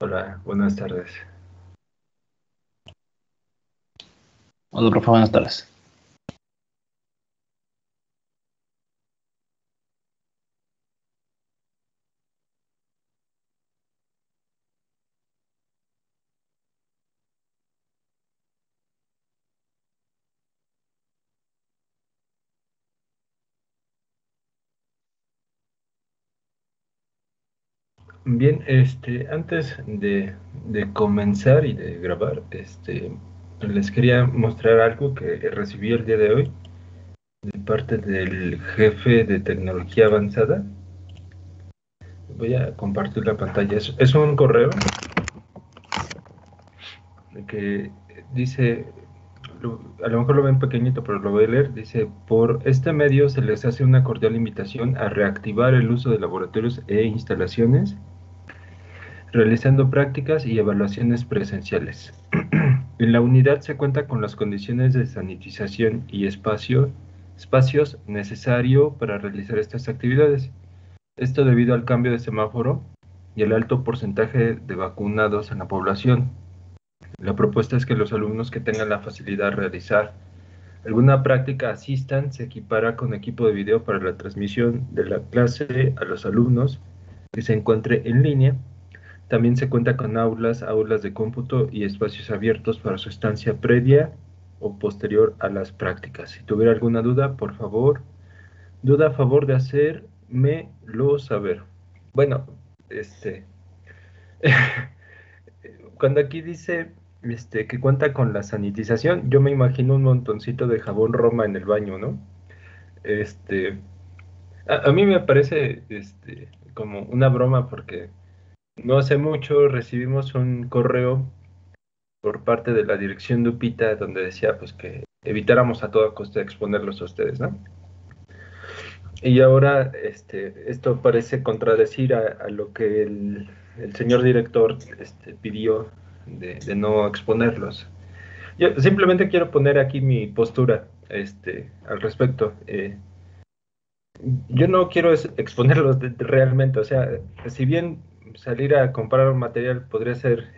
Hola, buenas tardes. Hola, profe, buenas tardes. Bien, antes de comenzar y de grabar, les quería mostrar algo que recibí el día de hoy de parte del jefe de tecnología avanzada. Voy a compartir la pantalla. Es un correo que dice, a lo mejor lo ven pequeñito, pero lo voy a leer. Dice, por este medio se les hace una cordial invitación a reactivar el uso de laboratorios e instalaciones realizando prácticas y evaluaciones presenciales. En la unidad se cuenta con las condiciones de sanitización y espacios necesarios para realizar estas actividades. Esto debido al cambio de semáforo y el alto porcentaje de vacunados en la población. La propuesta es que los alumnos que tengan la facilidad de realizar alguna práctica asistan, se equipara con equipo de video para la transmisión de la clase a los alumnos que se encuentre en línea. También se cuenta con aulas de cómputo y espacios abiertos para su estancia previa o posterior a las prácticas. Si tuviera alguna duda, por favor, duda a favor de hacérmelo saber. Bueno, este, cuando aquí dice que cuenta con la sanitización, yo me imagino un montoncito de jabón Roma en el baño, ¿no? Este, a mí me parece como una broma porque no hace mucho recibimos un correo por parte de la dirección de UPITA, donde decía pues que evitáramos a toda costa exponerlos a ustedes, ¿no? Y ahora esto parece contradecir a lo que el señor director pidió de no exponerlos. Yo simplemente quiero poner aquí mi postura al respecto. Yo no quiero exponerlos realmente, o sea, si bien salir a comprar un material podría ser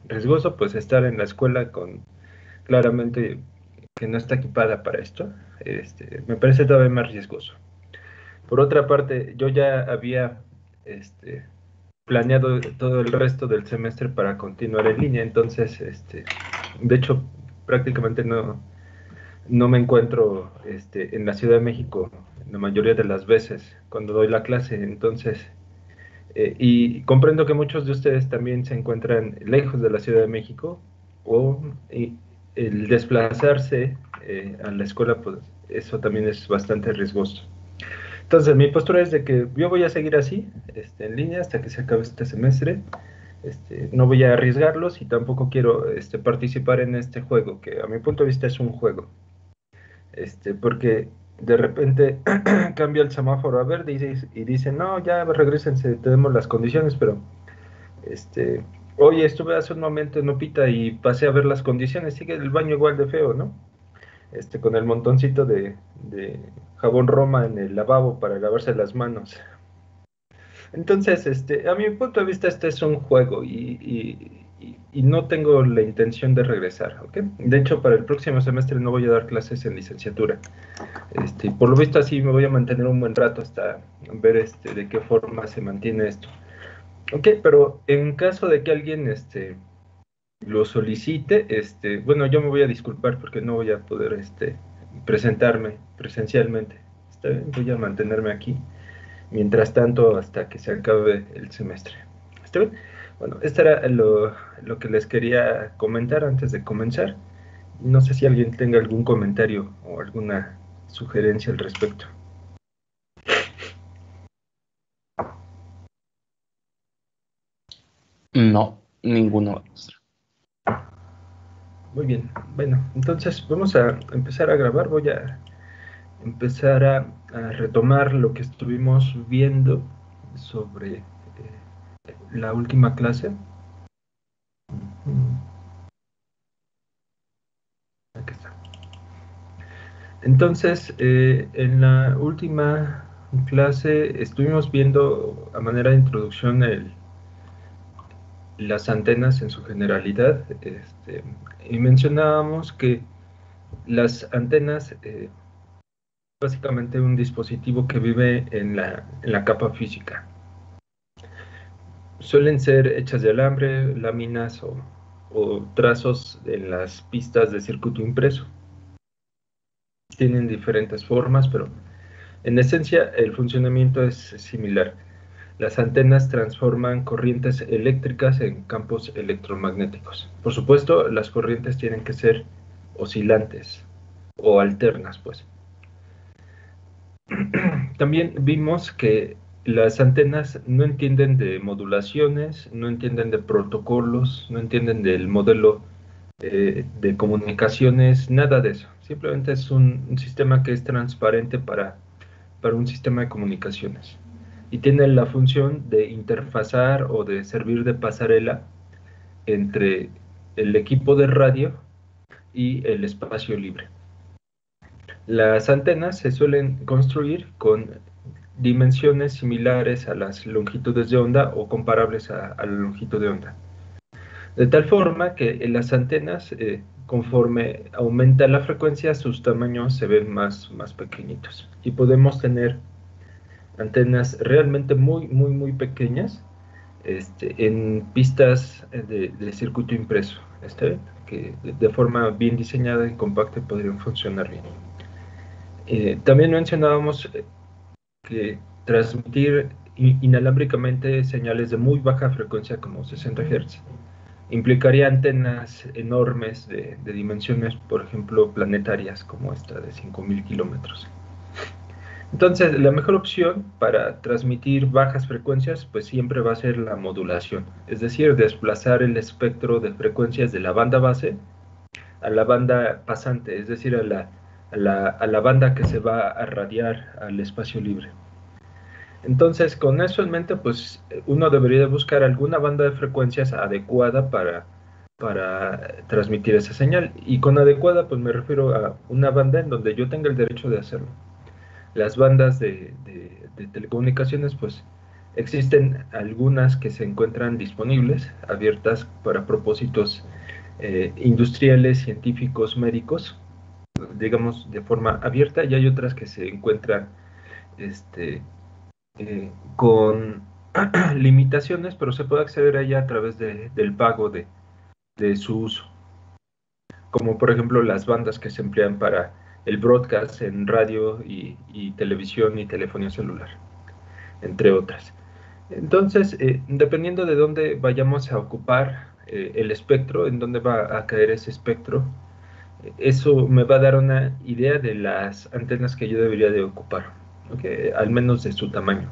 riesgoso, pues estar en la escuela con claramente que no está equipada para esto, me parece todavía más riesgoso. Por otra parte, yo ya había este, planeado todo el resto del semestre para continuar en línea, entonces, de hecho, prácticamente no me encuentro en la Ciudad de México la mayoría de las veces cuando doy la clase, entonces, y comprendo que muchos de ustedes también se encuentran lejos de la Ciudad de México o el desplazarse a la escuela, pues eso también es bastante riesgoso. Entonces, mi postura es de que yo voy a seguir así, en línea hasta que se acabe este semestre. No voy a arriesgarlos y tampoco quiero participar en este juego, que a mi punto de vista es un juego. Porque de repente cambia el semáforo a verde y dice, no, ya regresense, tenemos las condiciones, pero este, oye, estuve hace un momento en Upita y pasé a ver las condiciones, sigue el baño igual de feo, ¿no? Con el montoncito de jabón Roma en el lavabo para lavarse las manos. Entonces, a mi punto de vista, este es un juego y no tengo la intención de regresar, ¿ok? De hecho, para el próximo semestre no voy a dar clases en licenciatura. Por lo visto, así me voy a mantener un buen rato hasta ver de qué forma se mantiene esto. Ok, pero en caso de que alguien lo solicite, bueno, yo me voy a disculpar porque no voy a poder presentarme presencialmente. Está bien, voy a mantenerme aquí. Mientras tanto, hasta que se acabe el semestre. ¿Está bien? Bueno, esto era lo que les quería comentar antes de comenzar. No sé si alguien tenga algún comentario o alguna sugerencia al respecto. No, ninguno. Muy bien, bueno, entonces vamos a empezar a grabar. Voy a empezar a retomar lo que estuvimos viendo sobre la última clase. Aquí está. Entonces, en la última clase estuvimos viendo a manera de introducción las antenas en su generalidad, y mencionábamos que las antenas, básicamente un dispositivo que vive en la capa física. Suelen ser hechas de alambre, láminas o trazos en las pistas de circuito impreso. Tienen diferentes formas, pero en esencia el funcionamiento es similar. Las antenas transforman corrientes eléctricas en campos electromagnéticos. Por supuesto, las corrientes tienen que ser oscilantes o alternas, pues. También vimos que las antenas no entienden de modulaciones, no entienden de protocolos, no entienden del modelo de comunicaciones, nada de eso. Simplemente es un sistema que es transparente para un sistema de comunicaciones. Y tiene la función de interfazar o de servir de pasarela entre el equipo de radio y el espacio libre. Las antenas se suelen construir con dimensiones similares a las longitudes de onda o comparables a la longitud de onda. De tal forma que en las antenas, conforme aumenta la frecuencia, sus tamaños se ven más pequeñitos. Y podemos tener antenas realmente muy pequeñas en pistas de circuito impreso, que de forma bien diseñada y compacta podrían funcionar bien. También mencionábamos que transmitir inalámbricamente señales de muy baja frecuencia como 60 Hz implicaría antenas enormes de dimensiones, por ejemplo, planetarias como esta de 5.000 kilómetros. Entonces, la mejor opción para transmitir bajas frecuencias, pues siempre va a ser la modulación, es decir, desplazar el espectro de frecuencias de la banda base a la banda pasante, es decir, a la banda que se va a radiar al espacio libre. Entonces, con eso en mente, pues uno debería buscar alguna banda de frecuencias adecuada para transmitir esa señal. Y con adecuada, pues me refiero a una banda en donde yo tenga el derecho de hacerlo. Las bandas de telecomunicaciones, pues existen algunas que se encuentran disponibles, abiertas para propósitos industriales, científicos, médicos, digamos de forma abierta, y hay otras que se encuentran con limitaciones, pero se puede acceder a ella a través del pago de su uso, como por ejemplo las bandas que se emplean para el broadcast en radio y televisión y telefonía celular, entre otras. Entonces, dependiendo de dónde vayamos a ocupar el espectro, en dónde va a caer ese espectro, eso me va a dar una idea de las antenas que yo debería de ocupar, ¿okay? Al menos de su tamaño.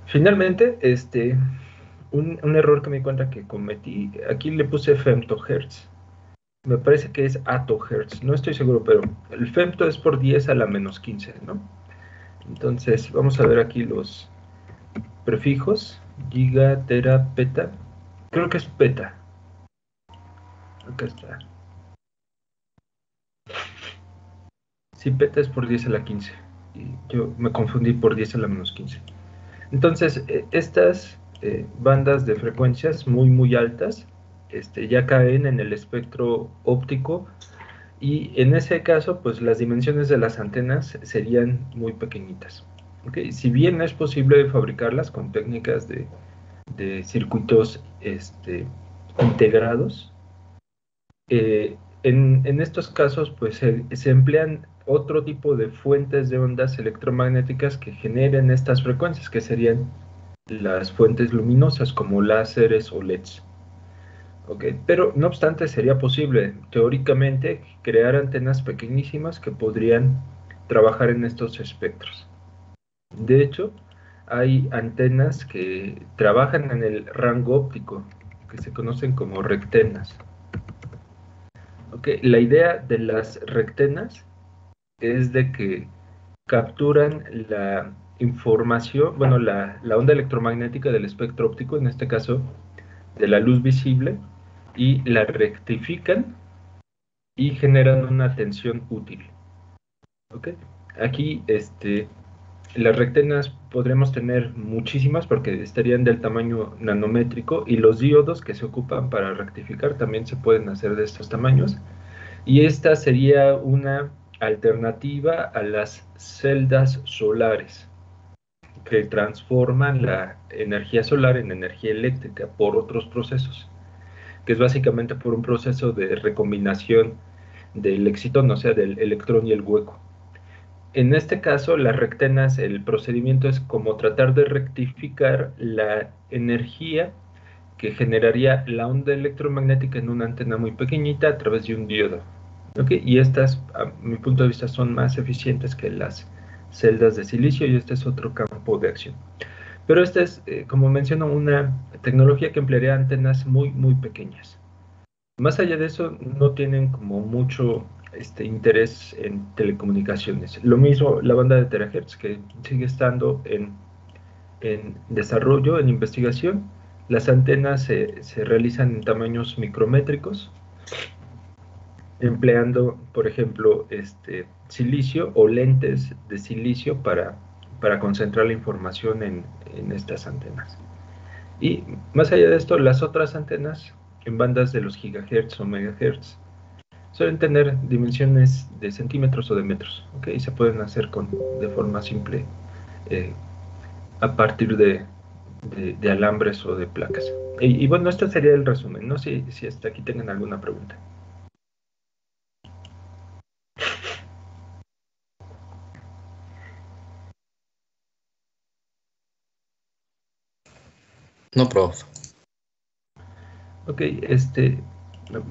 Finalmente, un error que me di cuenta que cometí, aquí le puse femtohertz, me parece que es attohertz, no estoy seguro, pero el femto es por 10 a la menos 15, ¿no? Entonces, vamos a ver aquí los prefijos, giga, tera, peta, creo que es peta, acá está. Sí, peta es por 10 a la 15, y yo me confundí por 10 a la menos 15. Entonces, estas bandas de frecuencias muy altas ya caen en el espectro óptico, y en ese caso, pues las dimensiones de las antenas serían muy pequeñitas. ¿Okay? Si bien es posible fabricarlas con técnicas de circuitos integrados, en estos casos, pues se emplean otro tipo de fuentes de ondas electromagnéticas que generen estas frecuencias, que serían las fuentes luminosas como láseres o LEDs. Okay. Pero no obstante, sería posible teóricamente crear antenas pequeñísimas que podrían trabajar en estos espectros. De hecho, hay antenas que trabajan en el rango óptico, que se conocen como rectenas. Okay. La idea de las rectenas es de que capturan la información, bueno, la onda electromagnética del espectro óptico, en este caso de la luz visible, y la rectifican y generan una tensión útil. ¿Okay? Aquí las rectenas podremos tener muchísimas porque estarían del tamaño nanométrico y los diodos que se ocupan para rectificar también se pueden hacer de estos tamaños. Y esta sería una alternativa a las celdas solares que transforman la energía solar en energía eléctrica por otros procesos, que es básicamente por un proceso de recombinación del excitón, o sea, del electrón y el hueco. En este caso, las rectenas, el procedimiento es como tratar de rectificar la energía que generaría la onda electromagnética en una antena muy pequeñita a través de un diodo. ¿Okay? Y estas, a mi punto de vista, son más eficientes que las celdas de silicio y este es otro campo de acción. Pero esta es, como menciono, una tecnología que emplearía antenas muy, muy pequeñas. Más allá de eso, no tienen como mucho interés en telecomunicaciones. Lo mismo la banda de terahertz, que sigue estando en desarrollo, en investigación. Las antenas se realizan en tamaños micrométricos, empleando, por ejemplo, silicio o lentes de silicio para concentrar la información en estas antenas. Y más allá de esto, las otras antenas en bandas de los gigahertz o megahertz suelen tener dimensiones de centímetros o de metros, ¿ok? Y se pueden hacer de forma simple eh, a partir de alambres o de placas. Y bueno, este sería el resumen. No sé si hasta aquí tengan alguna pregunta. No, prof. Ok,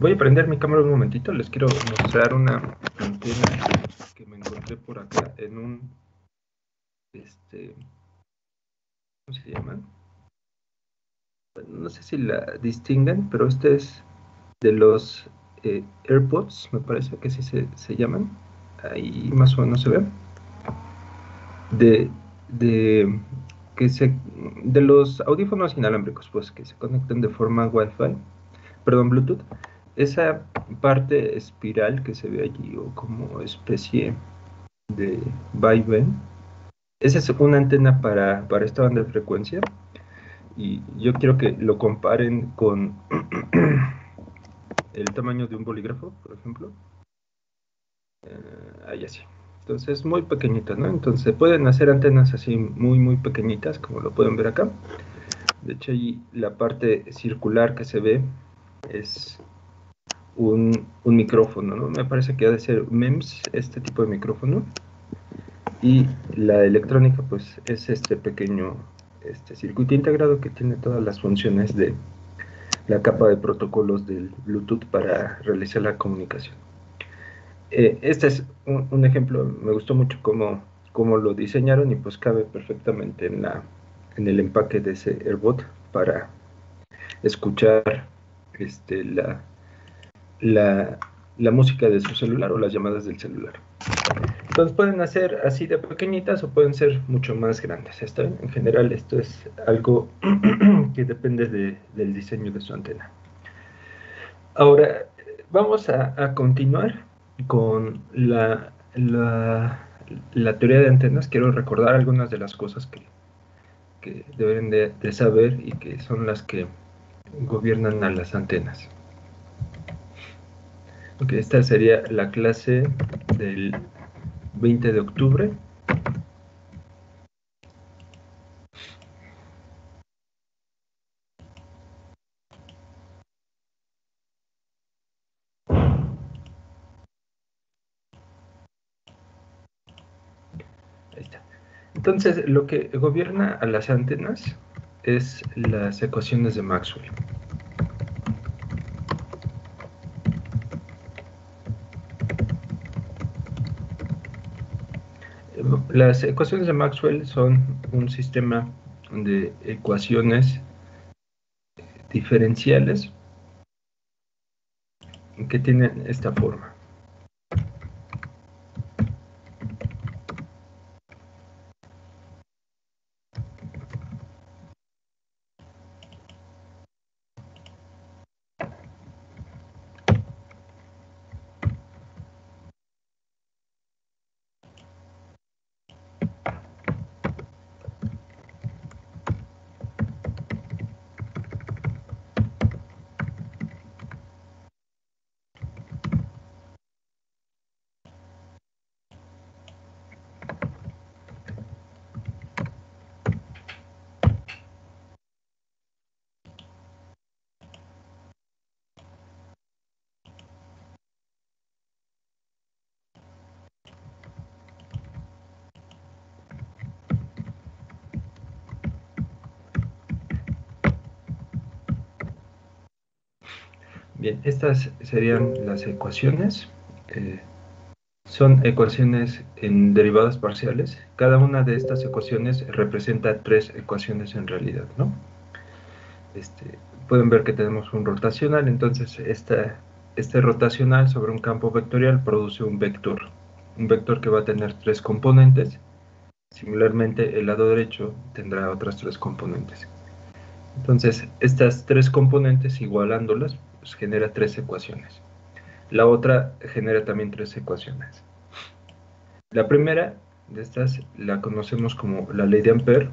voy a prender mi cámara un momentito. Les quiero mostrar una antena que me encontré por acá en un, ¿cómo se llaman? No sé si la distinguen, pero este es de los AirPods, me parece que sí se llaman. Ahí más o menos se ve. De, de, que se, de los audífonos inalámbricos, pues que se conectan de forma Wi-Fi, perdón, Bluetooth. Esa parte espiral que se ve allí, o como especie de vaivén, esa es una antena para esta banda de frecuencia. Y yo quiero que lo comparen con el tamaño de un bolígrafo, por ejemplo. Ahí así. Entonces, muy pequeñita, ¿no? Entonces, pueden hacer antenas así muy, muy pequeñitas, como lo pueden ver acá. De hecho, ahí la parte circular que se ve es un micrófono, ¿no? Me parece que ha de ser MEMS, este tipo de micrófono. Y la electrónica, pues, es este pequeño circuito integrado que tiene todas las funciones de la capa de protocolos del Bluetooth para realizar la comunicación. Este es un ejemplo, me gustó mucho cómo lo diseñaron y pues cabe perfectamente en el empaque de ese AirBot para escuchar la, la, la música de su celular o las llamadas del celular. Entonces pueden hacer así de pequeñitas o pueden ser mucho más grandes. ¿Está bien? En general esto es algo que depende del diseño de su antena. Ahora, vamos a continuar con la teoría de antenas. Quiero recordar algunas de las cosas que deben de saber y que son las que gobiernan a las antenas. Okay, esta sería la clase del 20 de octubre. Ahí está. Entonces, lo que gobierna a las antenas es las ecuaciones de Maxwell. Las ecuaciones de Maxwell son un sistema de ecuaciones diferenciales que tienen esta forma. Bien, estas serían las ecuaciones. Son ecuaciones en derivadas parciales. Cada una de estas ecuaciones representa 3 ecuaciones en realidad, ¿no? Pueden ver que tenemos un rotacional, entonces este rotacional sobre un campo vectorial produce un vector que va a tener 3 componentes. Similarmente, el lado derecho tendrá otras 3 componentes. Entonces, estas 3 componentes, igualándolas, pues, genera 3 ecuaciones. La otra genera también 3 ecuaciones. La primera de estas la conocemos como la ley de Ampère.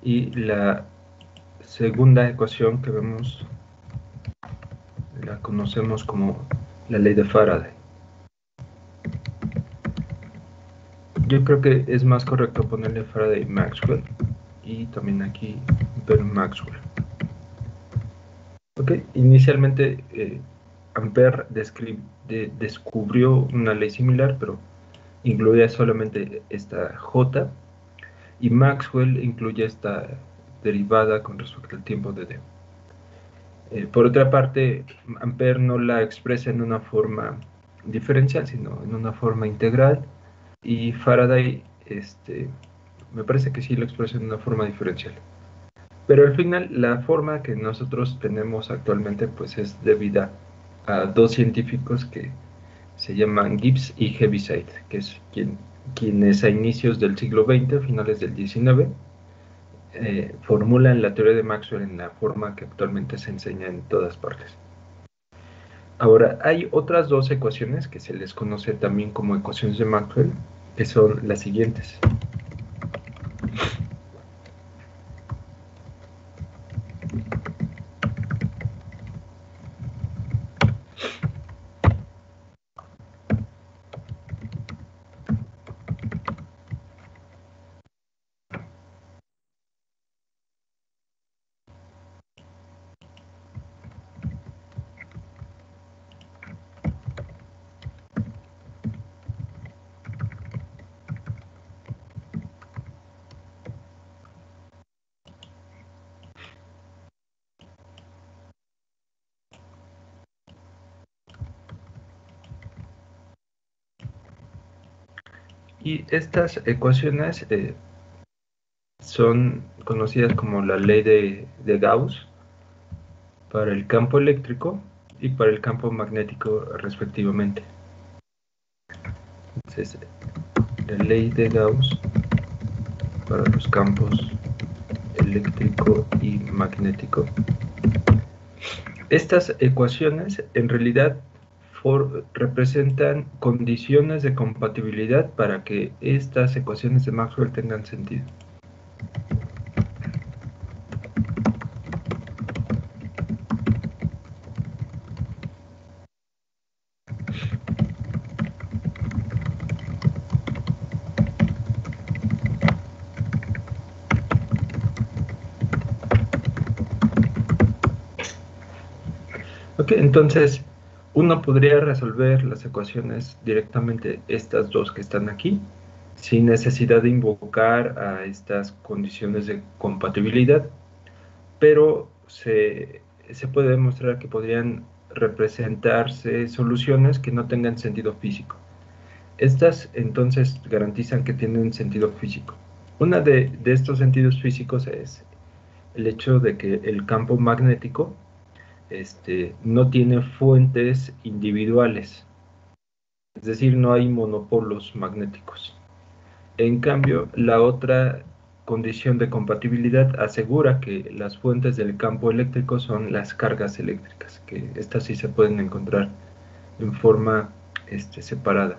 Y la segunda ecuación que vemos la conocemos como la ley de Faraday. Yo creo que es más correcto ponerle Faraday-Maxwell y también aquí ver Maxwell. Okay. Inicialmente Ampère descubrió una ley similar, pero incluía solamente esta J, y Maxwell incluye esta derivada con respecto al tiempo de D. Por otra parte, Ampère no la expresa en una forma diferencial, sino en una forma integral, y Faraday me parece que sí lo expresa en una forma diferencial. Pero al final, la forma que nosotros tenemos actualmente pues es debida a 2 científicos que se llaman Gibbs y Heaviside, que es quienes a inicios del siglo XX, finales del XIX, formulan la teoría de Maxwell en la forma que actualmente se enseña en todas partes. Ahora, hay otras 2 ecuaciones que se les conoce también como ecuaciones de Maxwell, que son las siguientes. Y estas ecuaciones son conocidas como la ley de Gauss para el campo eléctrico y para el campo magnético respectivamente. Entonces, la ley de Gauss para los campos eléctrico y magnético. Estas ecuaciones en realidad representan condiciones de compatibilidad para que estas ecuaciones de Maxwell tengan sentido. Ok, entonces uno podría resolver las ecuaciones directamente, estas 2 que están aquí, sin necesidad de invocar a estas condiciones de compatibilidad, pero se puede demostrar que podrían representarse soluciones que no tengan sentido físico. Estas entonces garantizan que tienen sentido físico. Una de estos sentidos físicos es el hecho de que el campo magnético no tiene fuentes individuales, es decir, no hay monopolos magnéticos. En cambio, la otra condición de compatibilidad asegura que las fuentes del campo eléctrico son las cargas eléctricas, que estas sí se pueden encontrar en forma separada.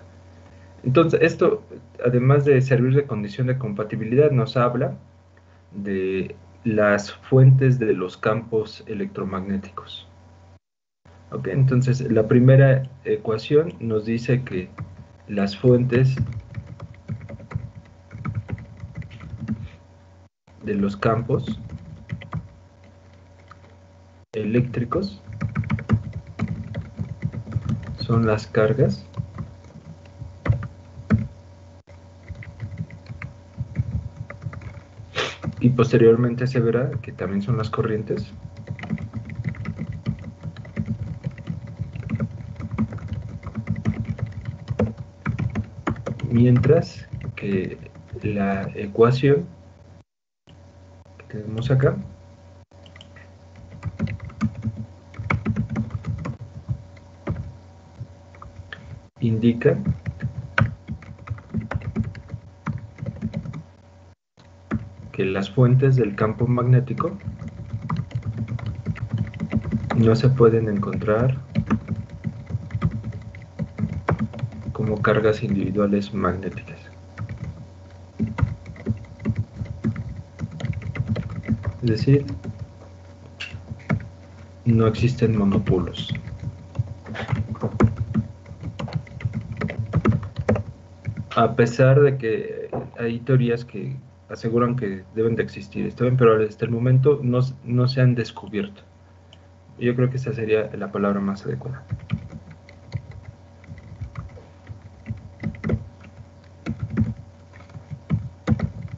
Entonces, esto, además de servir de condición de compatibilidad, nos habla de las fuentes de los campos electromagnéticos. Ok, entonces la primera ecuación nos dice que las fuentes de los campos eléctricos son las cargas. Y posteriormente se verá que también son las corrientes. Mientras que la ecuación que tenemos acá indica que las fuentes del campo magnético no se pueden encontrar como cargas individuales magnéticas. Es decir, no existen monopolos. A pesar de que hay teorías que aseguran que deben de existir, está bien, pero hasta el momento no se han descubierto. Yo creo que esa sería la palabra más adecuada.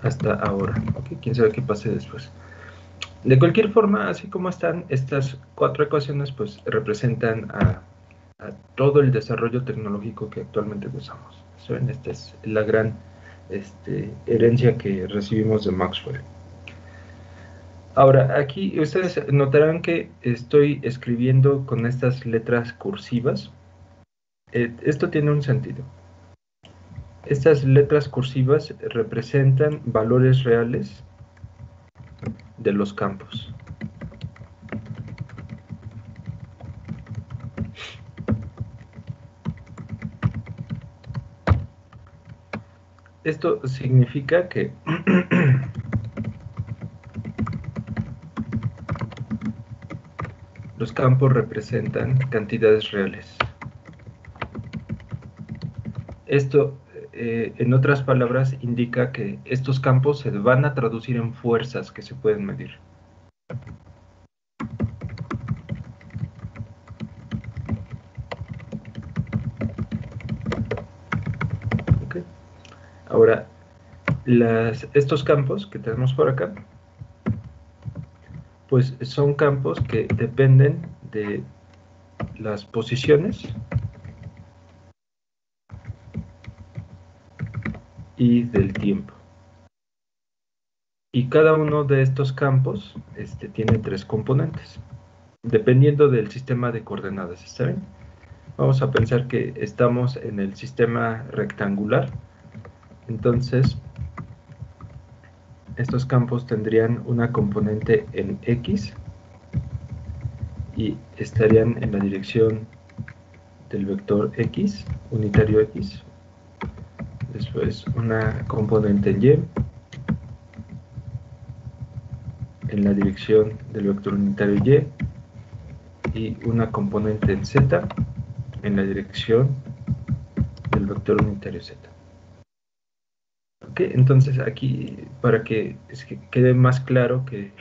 Hasta ahora. Okay, quién sabe qué pase después. De cualquier forma, así como están estas 4 ecuaciones, pues representan a todo el desarrollo tecnológico que actualmente usamos. ¿Saben? Esta es la gran herencia que recibimos de Maxwell. Ahora, aquí ustedes notarán que estoy escribiendo con estas letras cursivas. Esto tiene un sentido. Estas letras cursivas representan valores reales de los campos. Esto significa que los campos representan cantidades reales. Esto, en otras palabras, indica que estos campos se van a traducir en fuerzas que se pueden medir. Okay. Ahora, estos campos que tenemos por acá, pues son campos que dependen de las posiciones y del tiempo. Y cada uno de estos campos tiene 3 componentes, dependiendo del sistema de coordenadas. ¿Está bien? Vamos a pensar que estamos en el sistema rectangular. Entonces, estos campos tendrían una componente en X y estarían en la dirección del vector X, unitario X. Después una componente en Y, en la dirección del vector unitario Y, y una componente en Z, en la dirección del vector unitario Z. Okay, entonces aquí, para que quede más claro que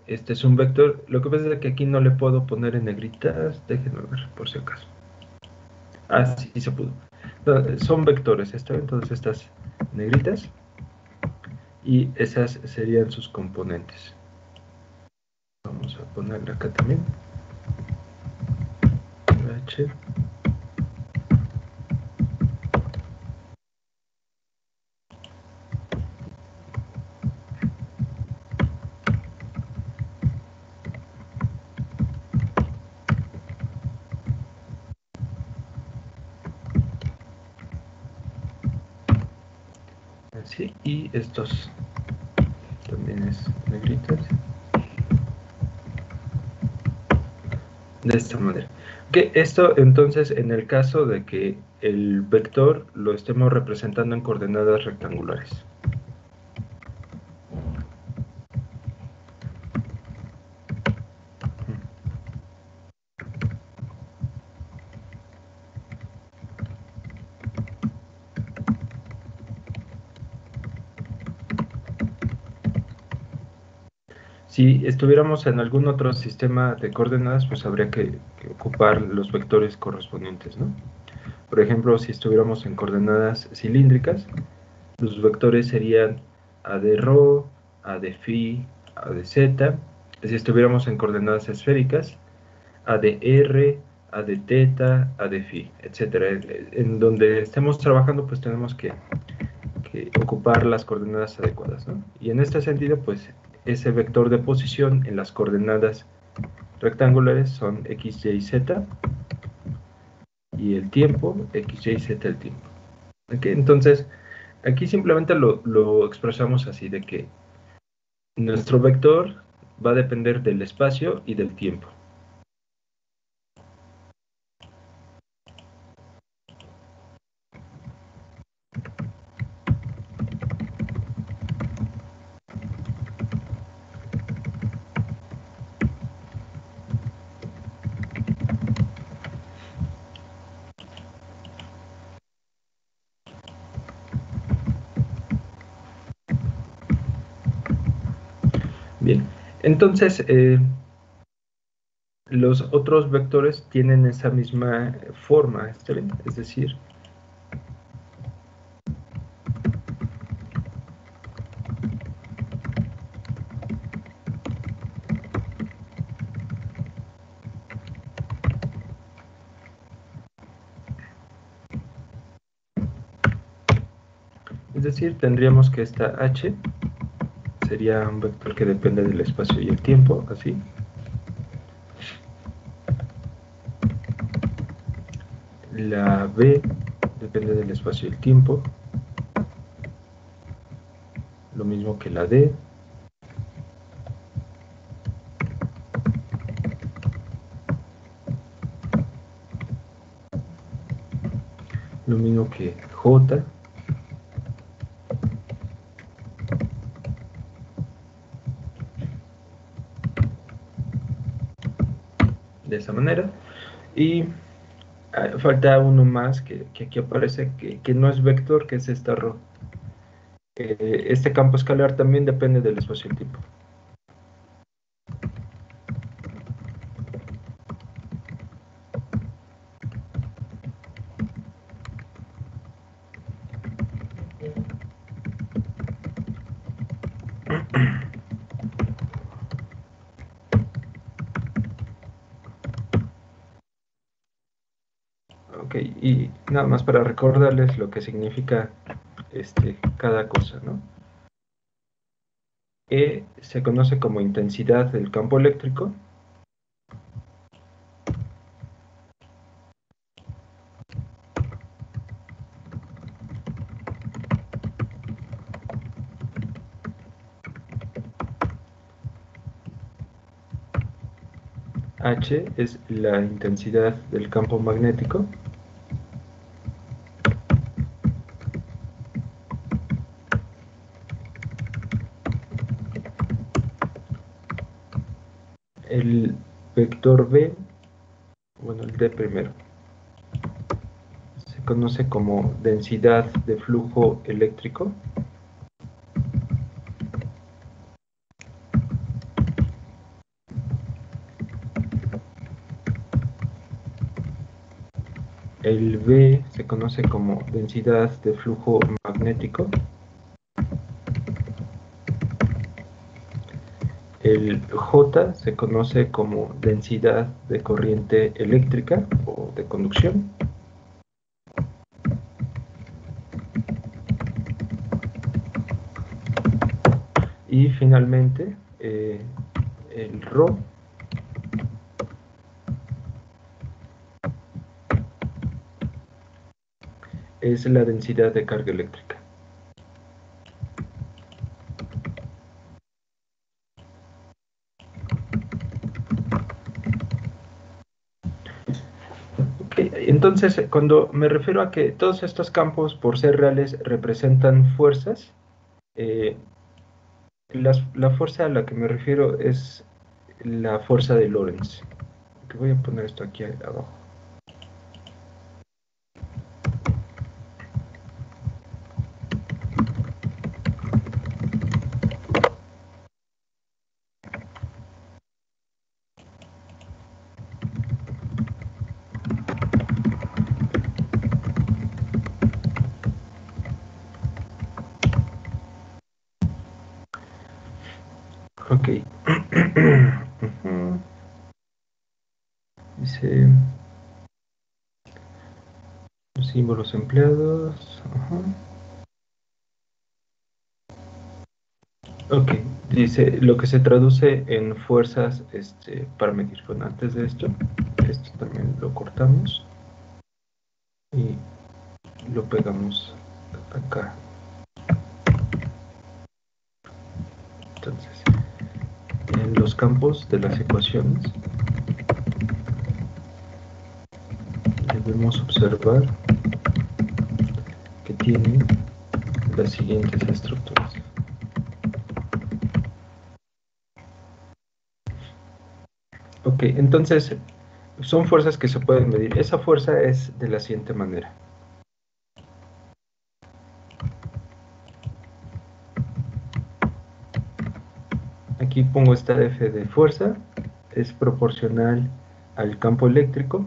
este es un vector, lo que pasa es que aquí no le puedo poner en negritas, déjenme ver por si acaso. Ah, sí se pudo. Son vectores, entonces estas negritas, y esas serían sus componentes. Vamos a ponerla acá también. H. Así, y estos también es negritas. De esta manera. Que esto entonces en el caso de que el vector lo estemos representando en coordenadas rectangulares. Si estuviéramos en algún otro sistema de coordenadas, pues habría que ocupar los vectores correspondientes, ¿no? Por ejemplo, si estuviéramos en coordenadas cilíndricas, los vectores serían a de rho, a de phi, a de z. Si estuviéramos en coordenadas esféricas, a de r, a de teta, a de phi, etcétera. En donde estemos trabajando, pues tenemos que ocupar las coordenadas adecuadas, ¿no? Y en este sentido, pues ese vector de posición en las coordenadas rectangulares son x, y, z, y el tiempo, x, y, z el tiempo. ¿Okay? Entonces, aquí simplemente lo expresamos así, de que nuestro vector va a depender del espacio y del tiempo. Bien, entonces los otros vectores tienen esa misma forma, ¿está bien? Es decir, tendríamos que esta h sería un vector que depende del espacio y el tiempo, así. La b depende del espacio y el tiempo, lo mismo que la d. Lo mismo que j. De esa manera. Y falta uno más que aquí aparece, que no es vector, que es esta ρ. Este campo escalar también depende del espacio y el tiempo. Ok, y nada más para recordarles lo que significa cada cosa, ¿no? E se conoce como intensidad del campo eléctrico. H es la intensidad del campo magnético. El vector B, bueno, el D primero, se conoce como densidad de flujo eléctrico. El V se conoce como densidad de flujo magnético. El J se conoce como densidad de corriente eléctrica o de conducción. Y finalmente, el ρ es la densidad de carga eléctrica. Entonces, cuando me refiero a que todos estos campos, por ser reales, representan fuerzas, la fuerza a la que me refiero es la fuerza de Lorentz. Voy a poner esto aquí abajo. Ok. Ujú. Dice los símbolos empleados. Ajá. Ok, dice lo que se traduce en fuerzas para medir. Bueno, antes de esto también lo cortamos y lo pegamos acá. Entonces, en los campos de las ecuaciones debemos observar que tienen las siguientes estructuras. Ok, entonces son fuerzas que se pueden medir. Esa fuerza es de la siguiente manera. Aquí pongo esta F de fuerza, es proporcional al campo eléctrico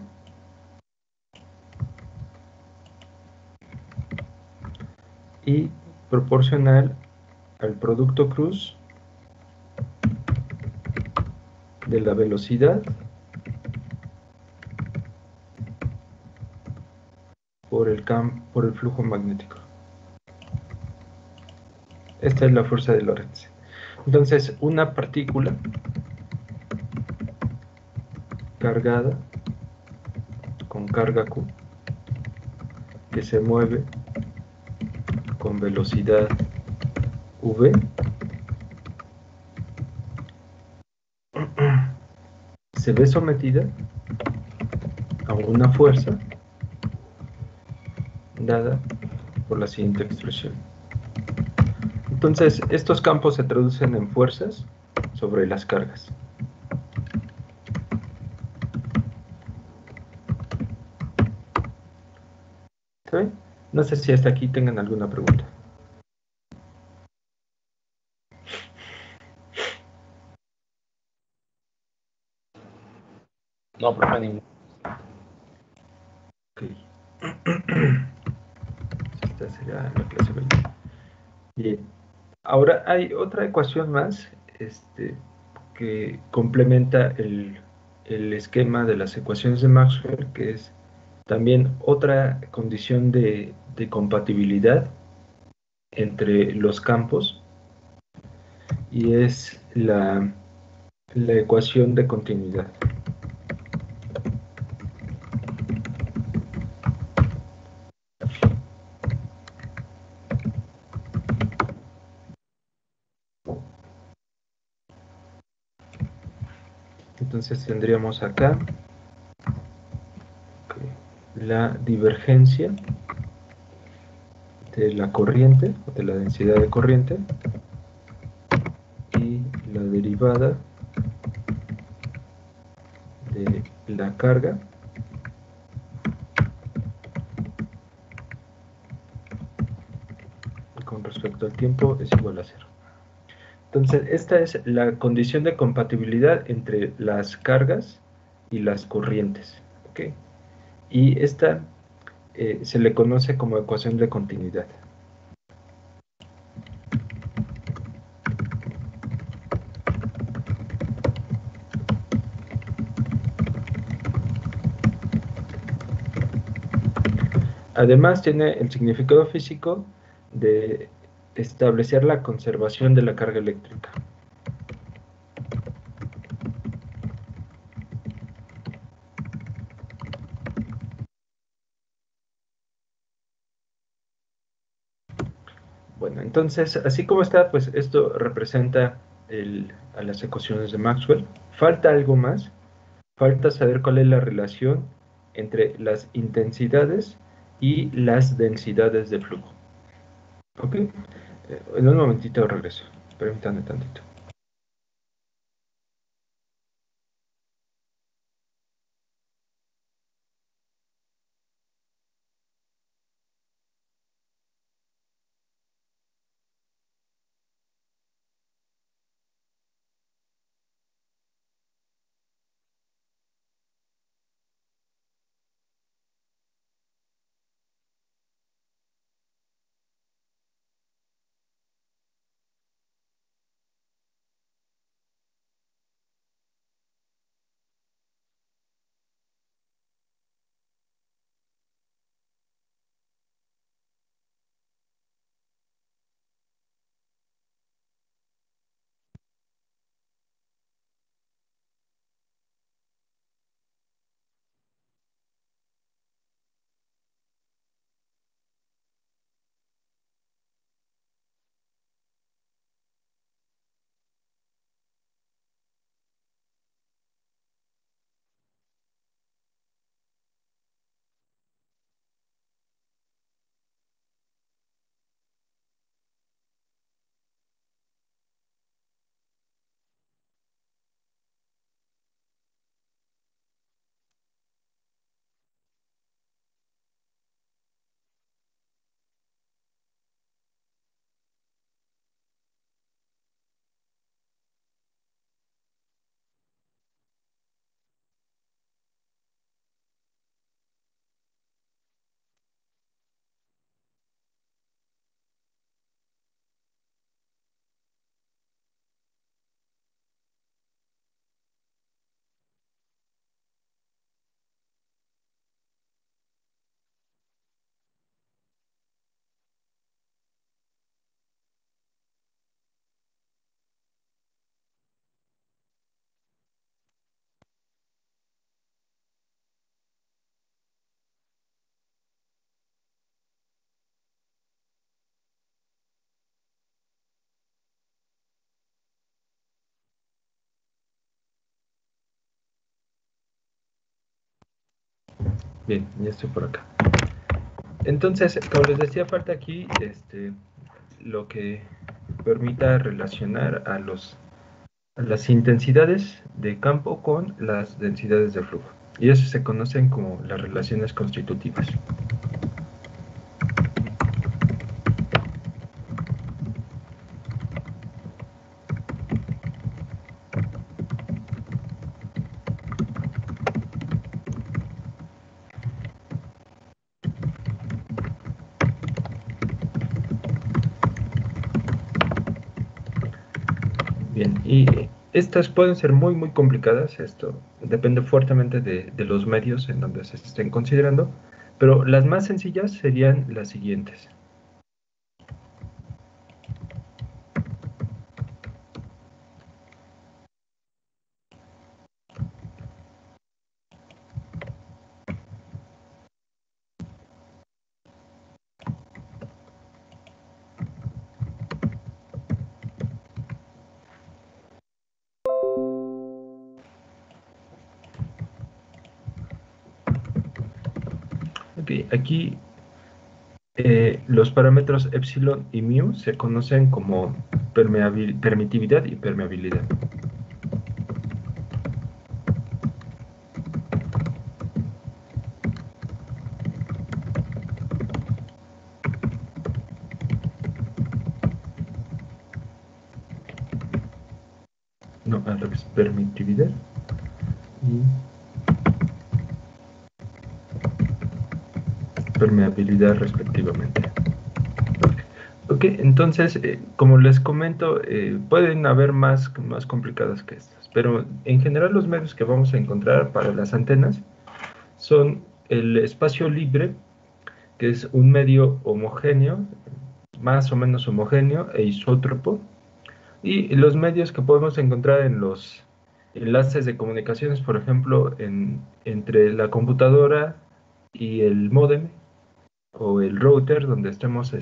y proporcional al producto cruz de la velocidad por el flujo magnético. Esta es la fuerza de Lorentz. Entonces, una partícula cargada con carga Q que se mueve con velocidad V se ve sometida a una fuerza dada por la siguiente expresión. Entonces, estos campos se traducen en fuerzas sobre las cargas. ¿Está bien? No sé si hasta aquí tengan alguna pregunta. No, profe, ninguno. Ok. Esta será la clase 20. Bien. Ahora hay otra ecuación más que complementa el esquema de las ecuaciones de Maxwell, que es también otra condición de compatibilidad entre los campos, y es la ecuación de continuidad. Entonces tendríamos acá la divergencia de la corriente, o de la densidad de corriente, y la derivada de la carga con respecto al tiempo es igual a cero. Entonces, esta es la condición de compatibilidad entre las cargas y las corrientes. ¿Ok? Y esta se le conoce como ecuación de continuidad. Además, tiene el significado físico de establecer la conservación de la carga eléctrica. Bueno, entonces, así como está, pues esto representa a las ecuaciones de Maxwell. Falta algo más. Falta saber cuál es la relación entre las intensidades y las densidades de flujo. ¿Ok? En un momentito regreso. Permítanme tantito. Bien, ya estoy por acá. Entonces, como les decía, falta aquí lo que permita relacionar a las intensidades de campo con las densidades de flujo. Y eso se conocen como las relaciones constitutivas. Bien, y estas pueden ser muy complicadas, esto depende fuertemente de los medios en donde se estén considerando, pero las más sencillas serían las siguientes. Ok, aquí los parámetros epsilon y mu se conocen como permitividad y permeabilidad. No, al revés, permitividad y permeabilidad respectivamente. Ok, entonces, como les comento, pueden haber más complicadas que estas, pero en general los medios que vamos a encontrar para las antenas son el espacio libre, que es un medio homogéneo, más o menos homogéneo e isótropo, y los medios que podemos encontrar en los enlaces de comunicaciones, por ejemplo, entre la computadora y el módem, o el router donde estemos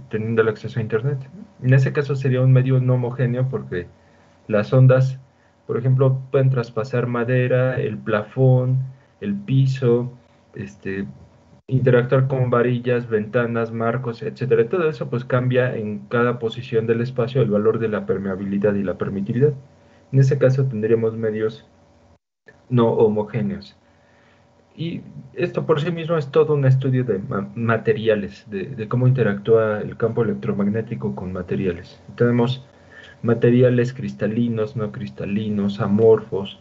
teniendo el acceso a Internet. En ese caso sería un medio no homogéneo porque las ondas, por ejemplo, pueden traspasar madera, el plafón, el piso, este, interactuar con varillas, ventanas, marcos, etcétera. Todo eso pues cambia en cada posición del espacio el valor de la permeabilidad y la permitividad. En ese caso tendríamos medios no homogéneos. Y esto por sí mismo es todo un estudio de materiales, de cómo interactúa el campo electromagnético con materiales. Tenemos materiales cristalinos, no cristalinos, amorfos,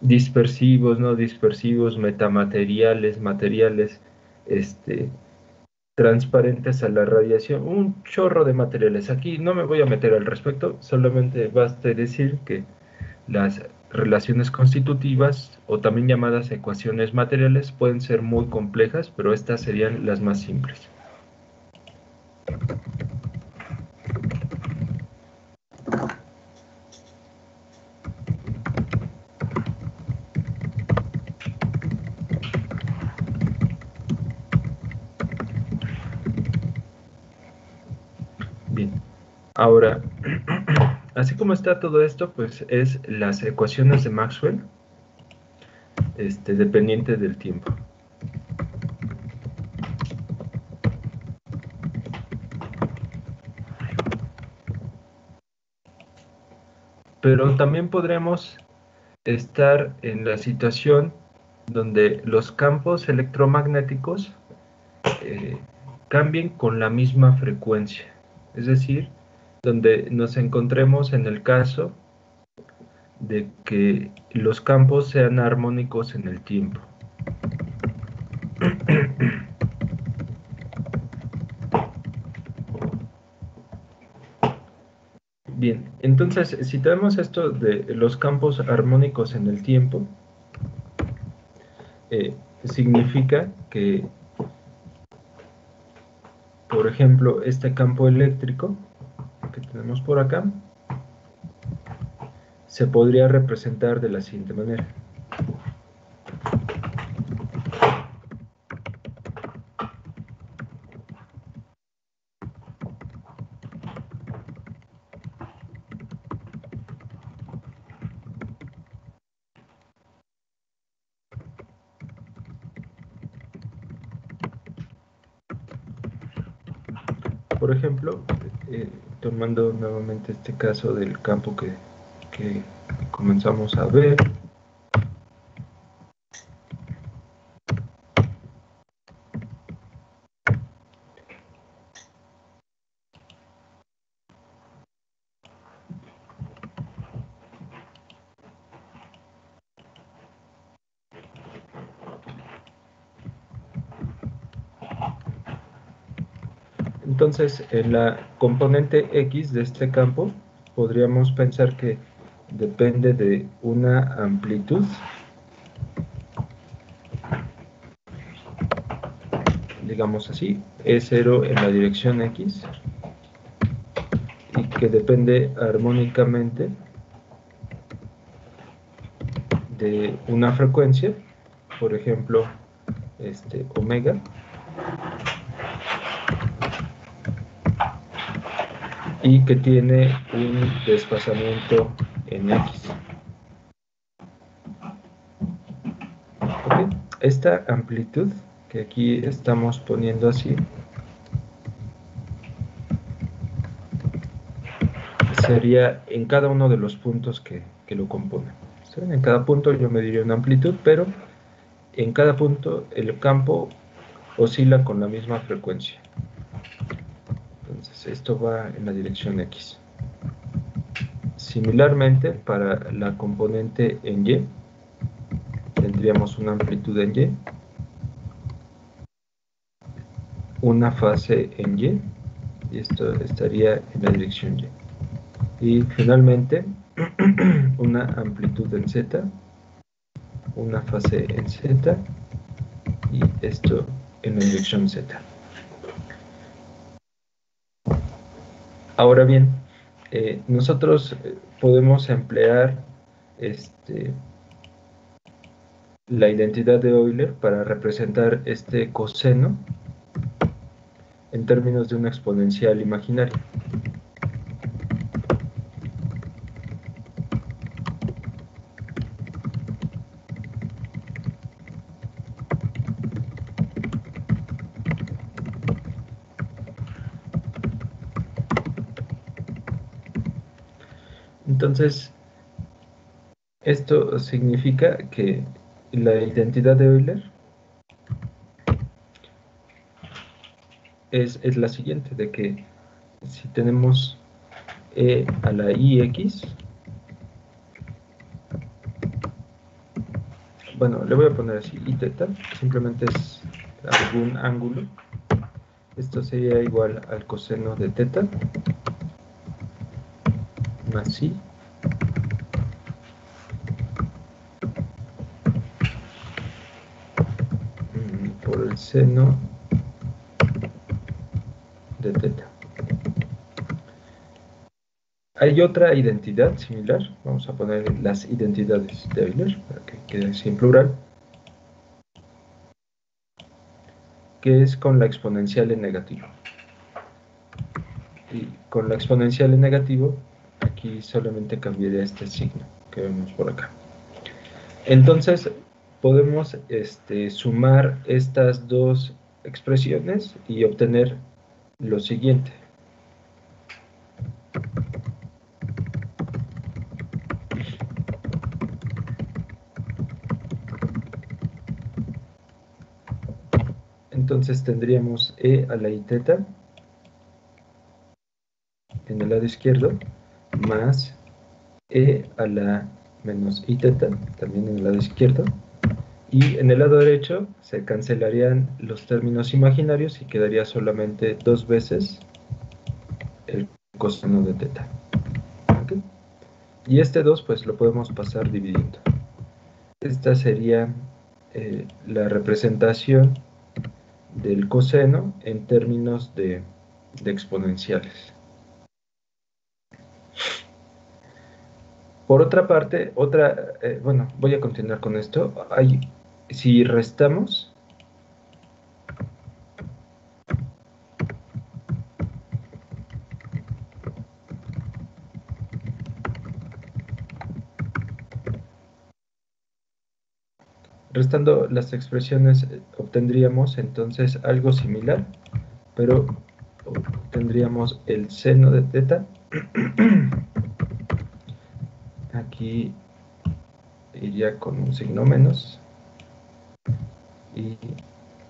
dispersivos, no dispersivos, metamateriales, materiales, este, transparentes a la radiación, un chorro de materiales. Aquí no me voy a meter al respecto, solamente basta decir que las relaciones constitutivas, o también llamadas ecuaciones materiales, pueden ser muy complejas, pero estas serían las más simples. Bien, ahora, así como está todo esto, pues es las ecuaciones de Maxwell, dependiente del tiempo. Pero también podremos estar en la situación donde los campos electromagnéticos eh, cambien con la misma frecuencia. Es decir, donde nos encontremos en el caso de que los campos sean armónicos en el tiempo. Bien, entonces si tenemos esto de los campos armónicos en el tiempo, significa que, por ejemplo, este campo eléctrico que tenemos por acá, se podría representar de la siguiente manera. por ejemplo, tomando nuevamente este caso del campo que comenzamos a ver, entonces en la componente X de este campo podríamos pensar que depende de una amplitud, digamos así, E0 en la dirección X, y que depende armónicamente de una frecuencia, por ejemplo, omega, y que tiene un desfasamiento en X. ¿Okay? Esta amplitud que aquí estamos poniendo así sería en cada uno de los puntos que lo componen. ¿Sí? En cada punto yo mediría una amplitud, pero en cada punto el campo oscila con la misma frecuencia. Entonces esto va en la dirección X. Similarmente, para la componente en Y, tendríamos una amplitud en Y, una fase en Y, y esto estaría en la dirección Y. Y finalmente, una amplitud en Z, una fase en Z, y esto en la dirección Z. Ahora bien, nosotros podemos emplear la identidad de Euler para representar este coseno en términos de una exponencial imaginaria. Entonces, esto significa que la identidad de Euler es la siguiente, de que si tenemos e a la ix, bueno, le voy a poner así, i teta, simplemente es algún ángulo, esto sería igual al coseno de teta, más i, por el seno de teta. Hay otra identidad similar, vamos a poner las identidades de Euler para que quede así en plural, que es con la exponencial en negativo. Y con la exponencial en negativo, aquí solamente cambiaría este signo que vemos por acá. Entonces, podemos sumar estas dos expresiones y obtener lo siguiente. Entonces tendríamos e a la i teta en el lado izquierdo, más e a la menos i teta, también en el lado izquierdo, y en el lado derecho se cancelarían los términos imaginarios y quedaría solamente dos veces el coseno de teta. ¿Okay? Y este 2 pues lo podemos pasar dividiendo. Esta sería la representación del coseno en términos de exponenciales. Por otra parte, bueno, voy a continuar con esto. Si restamos, restando las expresiones, obtendríamos entonces algo similar, pero tendríamos el seno de teta. Aquí iría con un signo menos y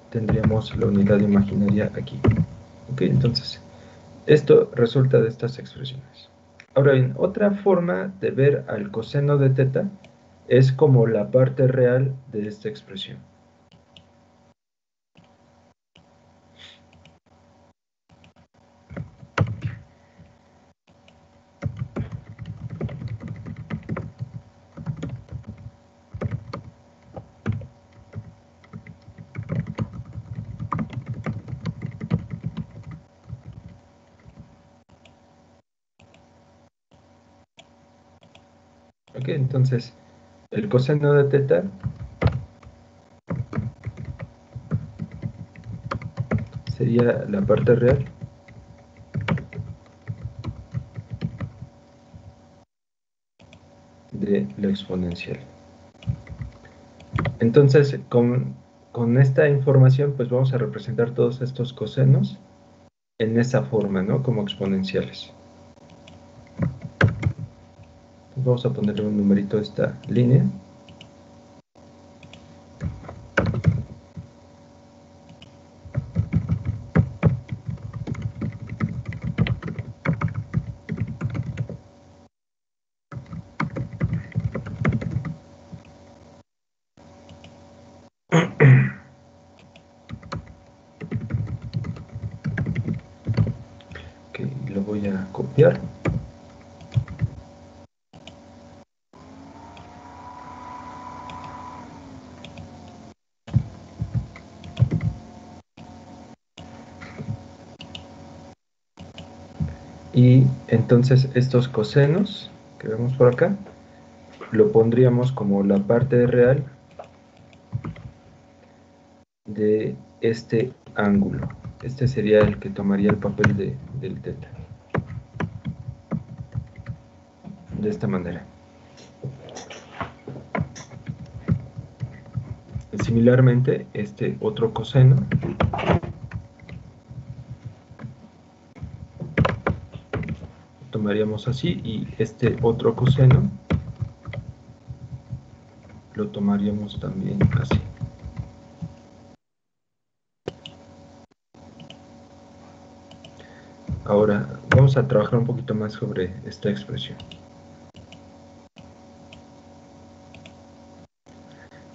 tendríamos la unidad imaginaria aquí. Ok, entonces esto resulta de estas expresiones. Ahora bien, otra forma de ver al coseno de teta es como la parte real de esta expresión. Ok, entonces el coseno de teta sería la parte real de la exponencial. Entonces, con esta información, pues vamos a representar todos estos cosenos en esa forma, ¿no? Como exponenciales. Vamos a ponerle un numerito a esta línea. Ok, lo voy a copiar. Y entonces estos cosenos que vemos por acá, lo pondríamos como la parte real de este ángulo. Este sería el que tomaría el papel del teta. De esta manera. Similarmente, este otro coseno tomaríamos así, y este otro coseno lo tomaríamos también así. Ahora vamos a trabajar un poquito más sobre esta expresión.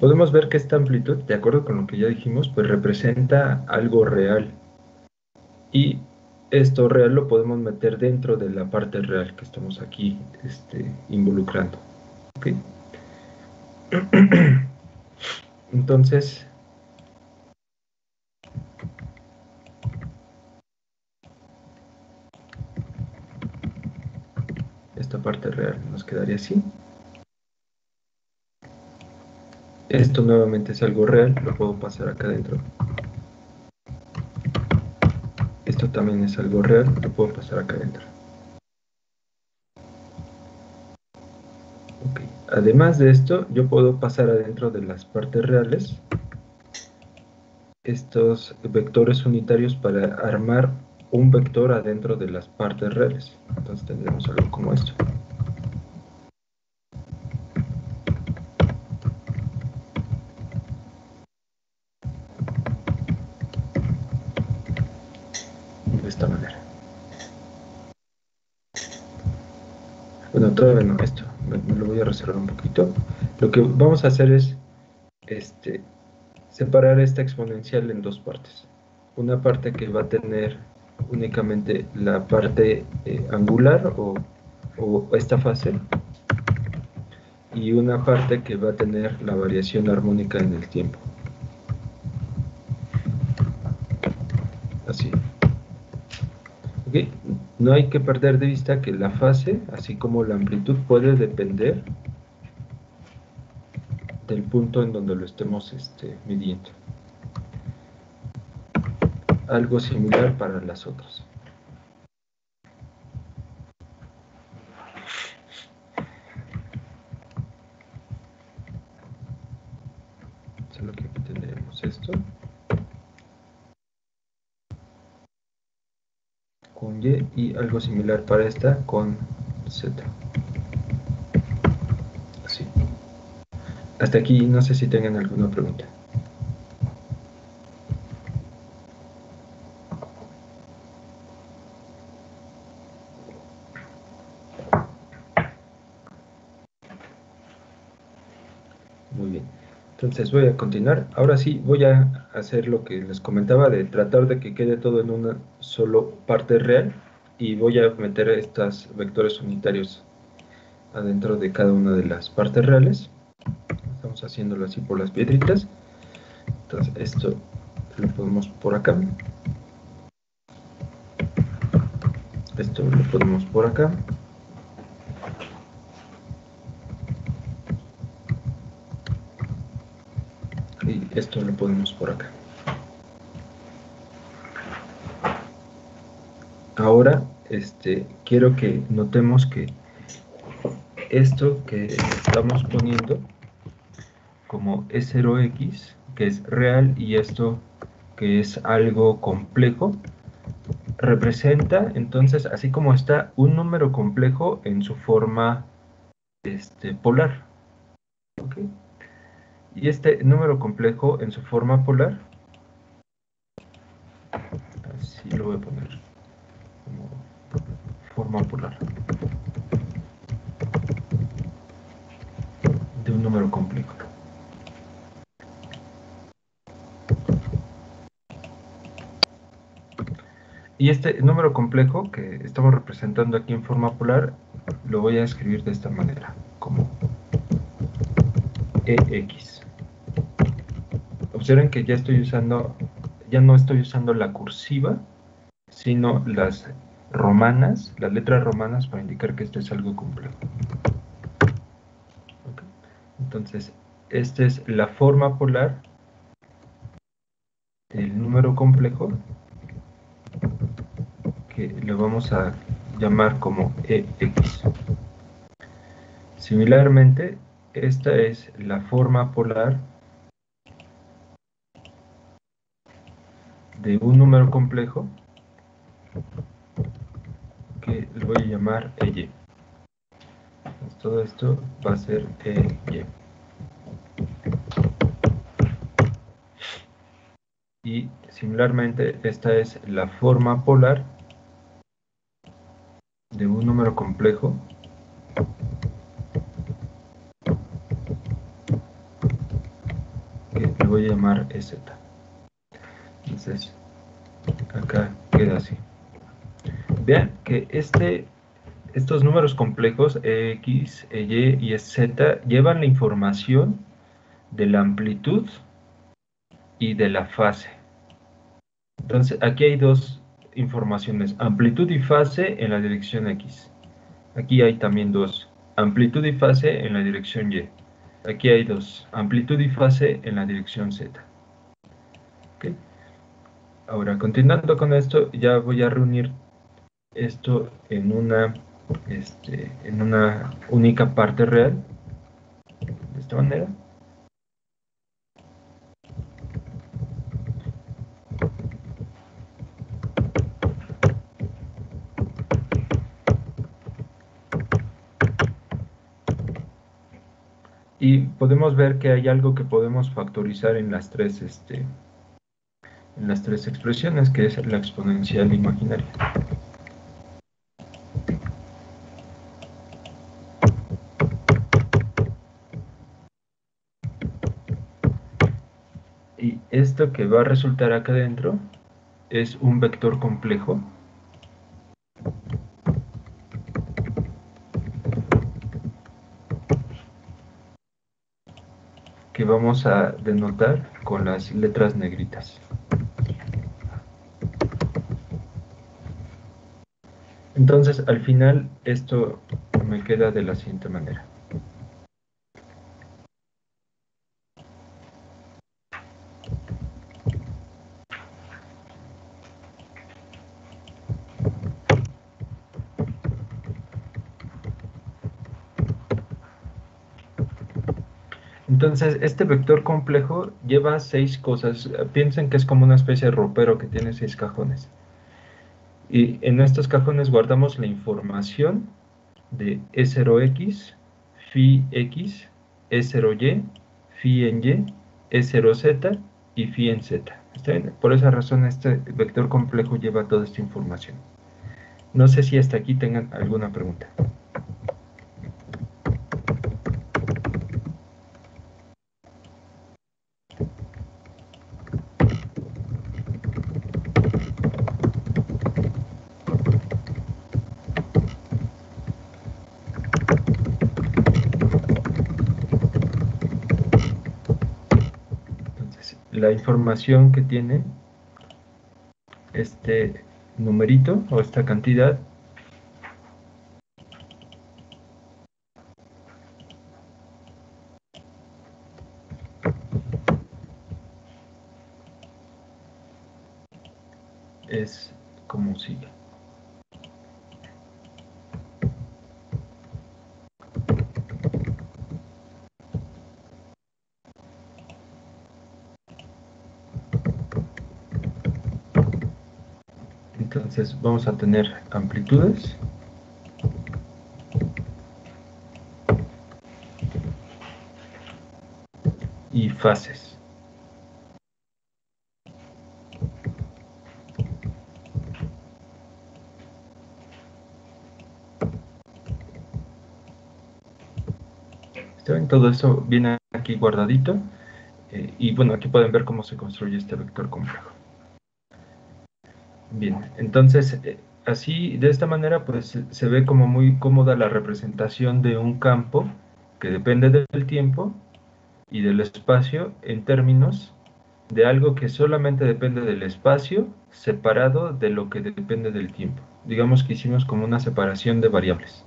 Podemos ver que esta amplitud, de acuerdo con lo que ya dijimos, pues representa algo real. Y esto real lo podemos meter dentro de la parte real que estamos aquí involucrando. ¿Okay? Entonces, esta parte real nos quedaría así. Esto nuevamente es algo real, lo puedo pasar acá adentro. Esto también es algo real, lo puedo pasar acá adentro. Okay. Además de esto, yo puedo pasar adentro de las partes reales estos vectores unitarios para armar un vector adentro de las partes reales. Entonces tendremos algo como esto. De esta manera. Bueno, todavía no, esto me lo voy a reservar un poquito. Lo que vamos a hacer es separar esta exponencial en dos partes. Una parte que va a tener únicamente la parte angular o esta fase, y una parte que va a tener la variación armónica en el tiempo. Así. ¿Okay? No hay que perder de vista que la fase, así como la amplitud, puede depender del punto en donde lo estemos midiendo. Algo similar para las otras. Solo que aquí tendremos esto y algo similar para esta con Z. Así. Hasta aquí no sé si tengan alguna pregunta. Muy bien. Entonces voy a continuar. Ahora sí voy a hacer lo que les comentaba de tratar de que quede todo en una solo parte real y voy a meter estos vectores unitarios adentro de cada una de las partes reales. Estamos haciéndolo así por las piedritas. Entonces esto lo ponemos por acá. Esto lo ponemos por acá. Y esto lo ponemos por acá. Ahora quiero que notemos que esto que estamos poniendo como E0x, que es real, y esto que es algo complejo, representa entonces, así como está, un número complejo en su forma polar. ¿Okay? Y este número complejo en su forma polar, así lo voy a poner como forma polar de un número complejo. Y este número complejo que estamos representando aquí en forma polar, lo voy a escribir de esta manera, como EX. Observen que ya no estoy usando la cursiva, sino las romanas, las letras romanas para indicar que esto es algo complejo. ¿Okay? Entonces, esta es la forma polar del número complejo, que lo vamos a llamar como EX. Similarmente, esta es la forma polar de un número complejo que lo voy a llamar EY. Entonces, todo esto va a ser EY. Y similarmente, esta es la forma polar de un número complejo que le voy a llamar EZ. Entonces, acá queda así. Vean que estos números complejos, X, Y y Z, llevan la información de la amplitud y de la fase. Entonces, aquí hay dos informaciones, amplitud y fase en la dirección X. Aquí hay también dos, amplitud y fase en la dirección Y. Aquí hay dos, amplitud y fase en la dirección Z. ¿Okay? Ahora, continuando con esto, ya voy a reunir esto en una única parte real, de esta manera. Y podemos ver que hay algo que podemos factorizar en las tres expresiones, que es la exponencial imaginaria. Y esto que va a resultar acá adentro es un vector complejo que vamos a denotar con las letras negritas. Entonces, al final, esto me queda de la siguiente manera. Entonces, este vector complejo lleva 6 cosas. Piensen que es como una especie de ropero que tiene 6 cajones. Y en estos cajones guardamos la información de E0X, phi X, E0Y, phi en Y, E0Z y phi en Z. ¿Está bien? Por esa razón este vector complejo lleva toda esta información. No sé si hasta aquí tengan alguna pregunta. Entonces, la información que tiene este numerito o esta cantidad es como sigue. Entonces vamos a tener amplitudes y fases. ¿Está bien? Todo eso viene aquí guardadito. Y bueno, aquí pueden ver cómo se construye este vector complejo. Bien, entonces así, de esta manera, pues se ve como muy cómoda la representación de un campo que depende del tiempo y del espacio en términos de algo que solamente depende del espacio separado de lo que depende del tiempo. Digamos que hicimos como una separación de variables.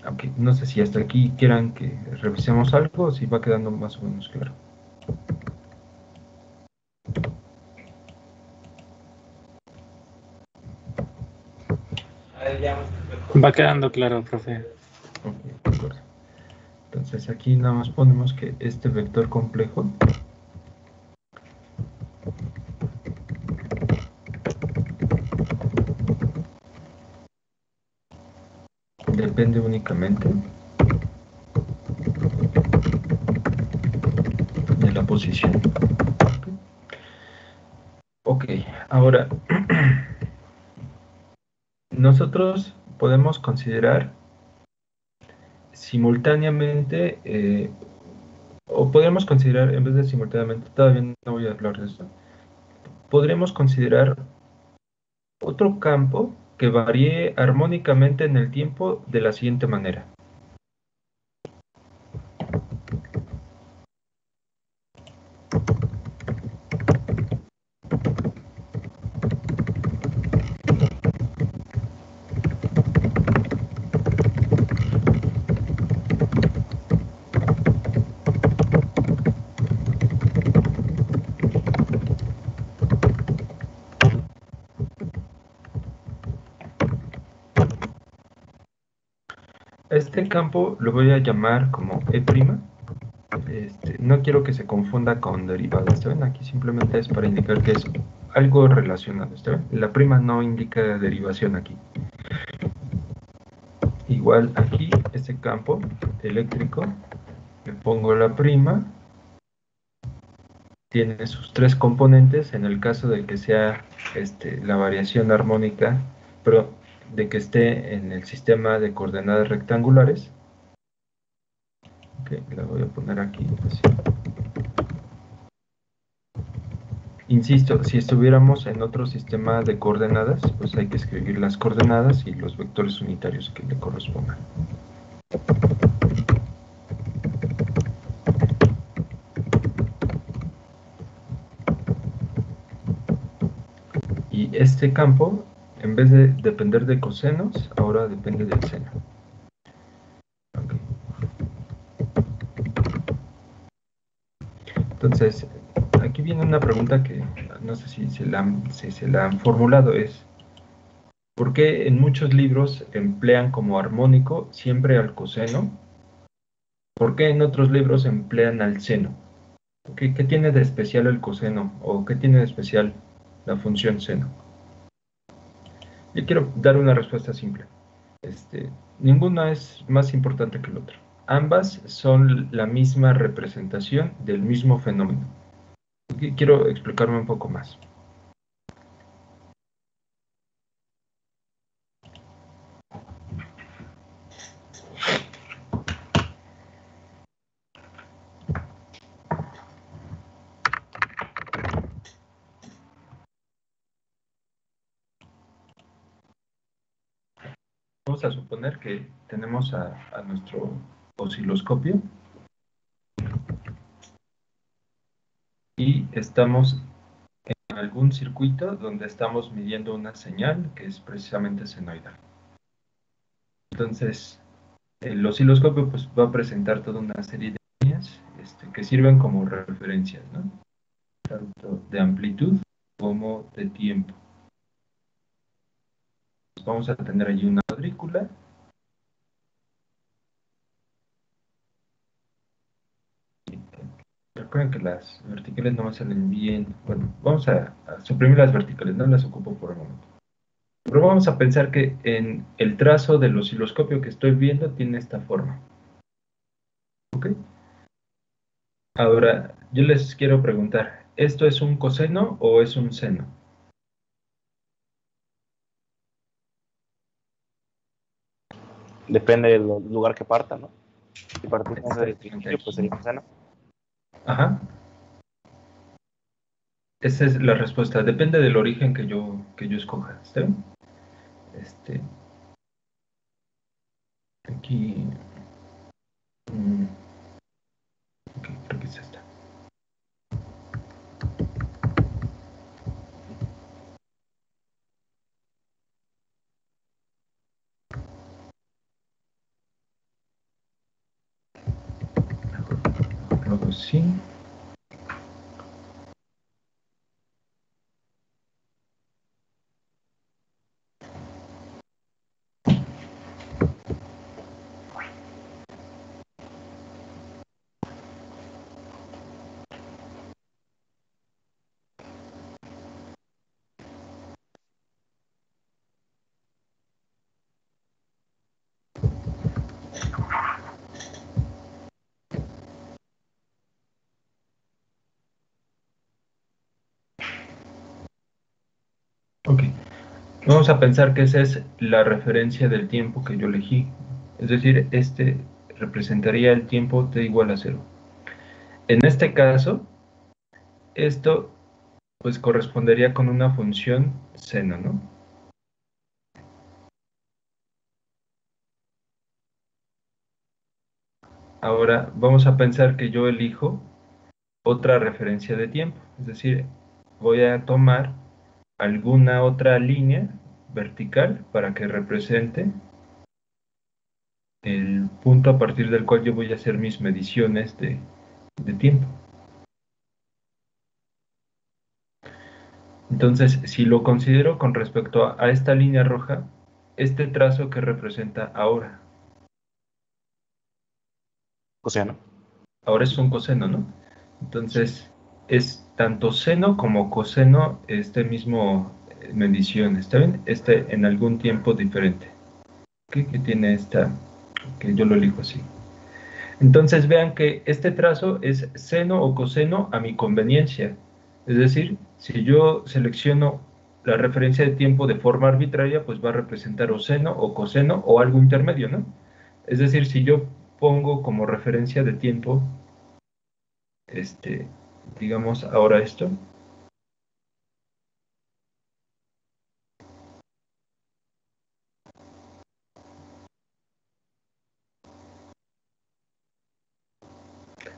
Aunque no sé si hasta aquí quieran que revisemos algo o si va quedando más o menos claro. Va quedando claro, profe. Ok, de acuerdo. Entonces aquí nada más ponemos que este vector complejo depende únicamente de la posición. Ok, ahora nosotros podemos considerar simultáneamente, o podríamos considerar, en vez de simultáneamente, todavía no voy a hablar de eso, podríamos considerar otro campo que varíe armónicamente en el tiempo de la siguiente manera. Este campo lo voy a llamar como E'. No quiero que se confunda con derivadas, ¿está bien? Aquí simplemente es para indicar que es algo relacionado, ¿está bien? La prima no indica derivación aquí. Igual aquí, este campo eléctrico, le pongo la prima, tiene sus tres componentes, en el caso de que sea la variación armónica, pero de que esté en el sistema de coordenadas rectangulares. Ok, la voy a poner aquí, así. Insisto, si estuviéramos en otro sistema de coordenadas, pues hay que escribir las coordenadas y los vectores unitarios que le correspondan. Y este campo, en vez de depender de cosenos, ahora depende del seno. Okay. Entonces, aquí viene una pregunta que no sé si se la han formulado, es ¿por qué en muchos libros emplean como armónico siempre al coseno? ¿Por qué en otros libros emplean al seno? ¿Qué tiene de especial el coseno? ¿O qué tiene de especial la función seno? Yo quiero dar una respuesta simple. Ninguna es más importante que la otra. Ambas son la misma representación del mismo fenómeno. Quiero explicarme un poco más. Vamos a suponer que tenemos a nuestro osciloscopio y estamos en algún circuito donde estamos midiendo una señal que es precisamente senoidal. Entonces, el osciloscopio pues, va a presentar toda una serie de líneas que sirven como referencias, ¿no? Tanto de amplitud como de tiempo. Vamos a tener allí una cuadrícula. Recuerden que las verticales no me salen bien. Bueno, vamos a suprimir las verticales, no las ocupo por el momento. Pero vamos a pensar que en el trazo del osciloscopio que estoy viendo tiene esta forma. ¿Ok? Ahora, yo les quiero preguntar, ¿esto es un coseno o es un seno? Depende del lugar que parta, ¿no? Si partimos del Exactamente principio, pues aquí. sería un seno. Ajá. Esa es la respuesta. Depende del origen que yo escoja. ¿Está bien? Aquí. Ok, creo que es esta. Luego sí. Ok. Vamos a pensar que esa es la referencia del tiempo que yo elegí. Es decir, representaría el tiempo t igual a 0. En este caso, esto pues correspondería con una función seno, ¿no? Ahora vamos a pensar que yo elijo otra referencia de tiempo. Es decir, voy a tomar alguna otra línea vertical para que represente el punto a partir del cual yo voy a hacer mis mediciones de tiempo. Entonces, si lo considero con respecto a esta línea roja, este trazo que representa ahora, Coseno. ahora es un coseno, ¿no? Entonces, es tanto seno como coseno este mismo medición, ¿está bien? En algún tiempo diferente. ¿Qué? Que tiene esta, que yo lo elijo así. Entonces vean que este trazo es seno o coseno a mi conveniencia. Es decir, si yo selecciono la referencia de tiempo de forma arbitraria, pues va a representar o seno o coseno o algo intermedio, ¿no? Es decir, si yo pongo como referencia de tiempo, digamos ahora esto,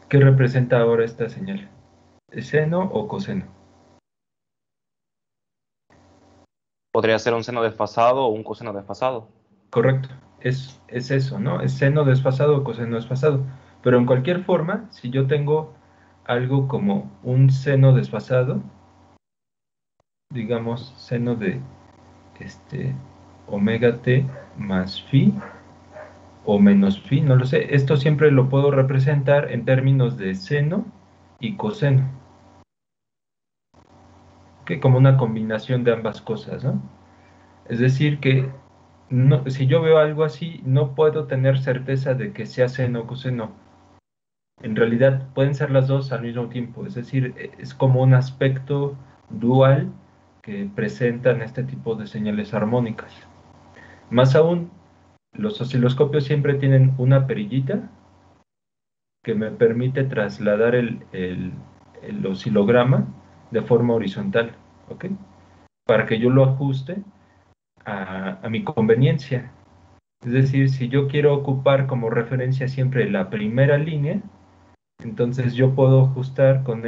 ¿qué representa ahora esta señal? ¿Seno o coseno? Podría ser un seno desfasado o un coseno desfasado. Correcto, es eso, ¿no? Es seno desfasado o coseno desfasado. Pero en cualquier forma, si yo tengo algo como un seno desfasado, digamos seno de omega t más phi o menos phi, no lo sé, esto siempre lo puedo representar en términos de seno y coseno, que como una combinación de ambas cosas, ¿no? Es decir, que no, si yo veo algo así, no puedo tener certeza de que sea seno o coseno. En realidad pueden ser las dos al mismo tiempo, es decir, es como un aspecto dual que presentan este tipo de señales armónicas. Más aún, los osciloscopios siempre tienen una perillita que me permite trasladar el oscilograma de forma horizontal, ¿ok? Para que yo lo ajuste a mi conveniencia. Es decir, si yo quiero ocupar como referencia siempre la primera línea, entonces yo puedo ajustar con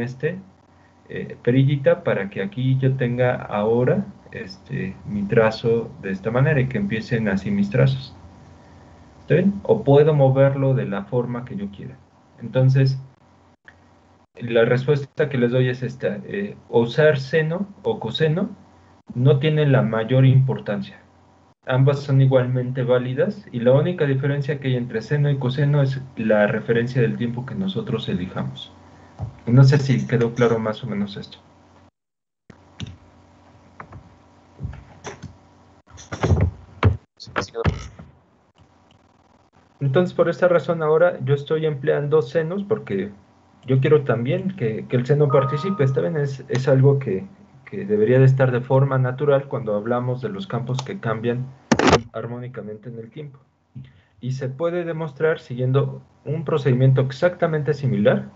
perillita para que aquí yo tenga ahora mi trazo de esta manera y que empiecen así mis trazos. ¿Está bien? O puedo moverlo de la forma que yo quiera. Entonces, la respuesta que les doy es esta. Usar seno o coseno no tiene la mayor importancia. Ambas son igualmente válidas y la única diferencia que hay entre seno y coseno es la referencia del tiempo que nosotros elijamos. No sé si quedó claro más o menos esto. Sí, sí quedó. Entonces, por esta razón ahora yo estoy empleando senos porque yo quiero también que el seno participe. Está bien, es algo que debería de estar de forma natural cuando hablamos de los campos que cambian armónicamente en el tiempo. Y se puede demostrar siguiendo un procedimiento exactamente similar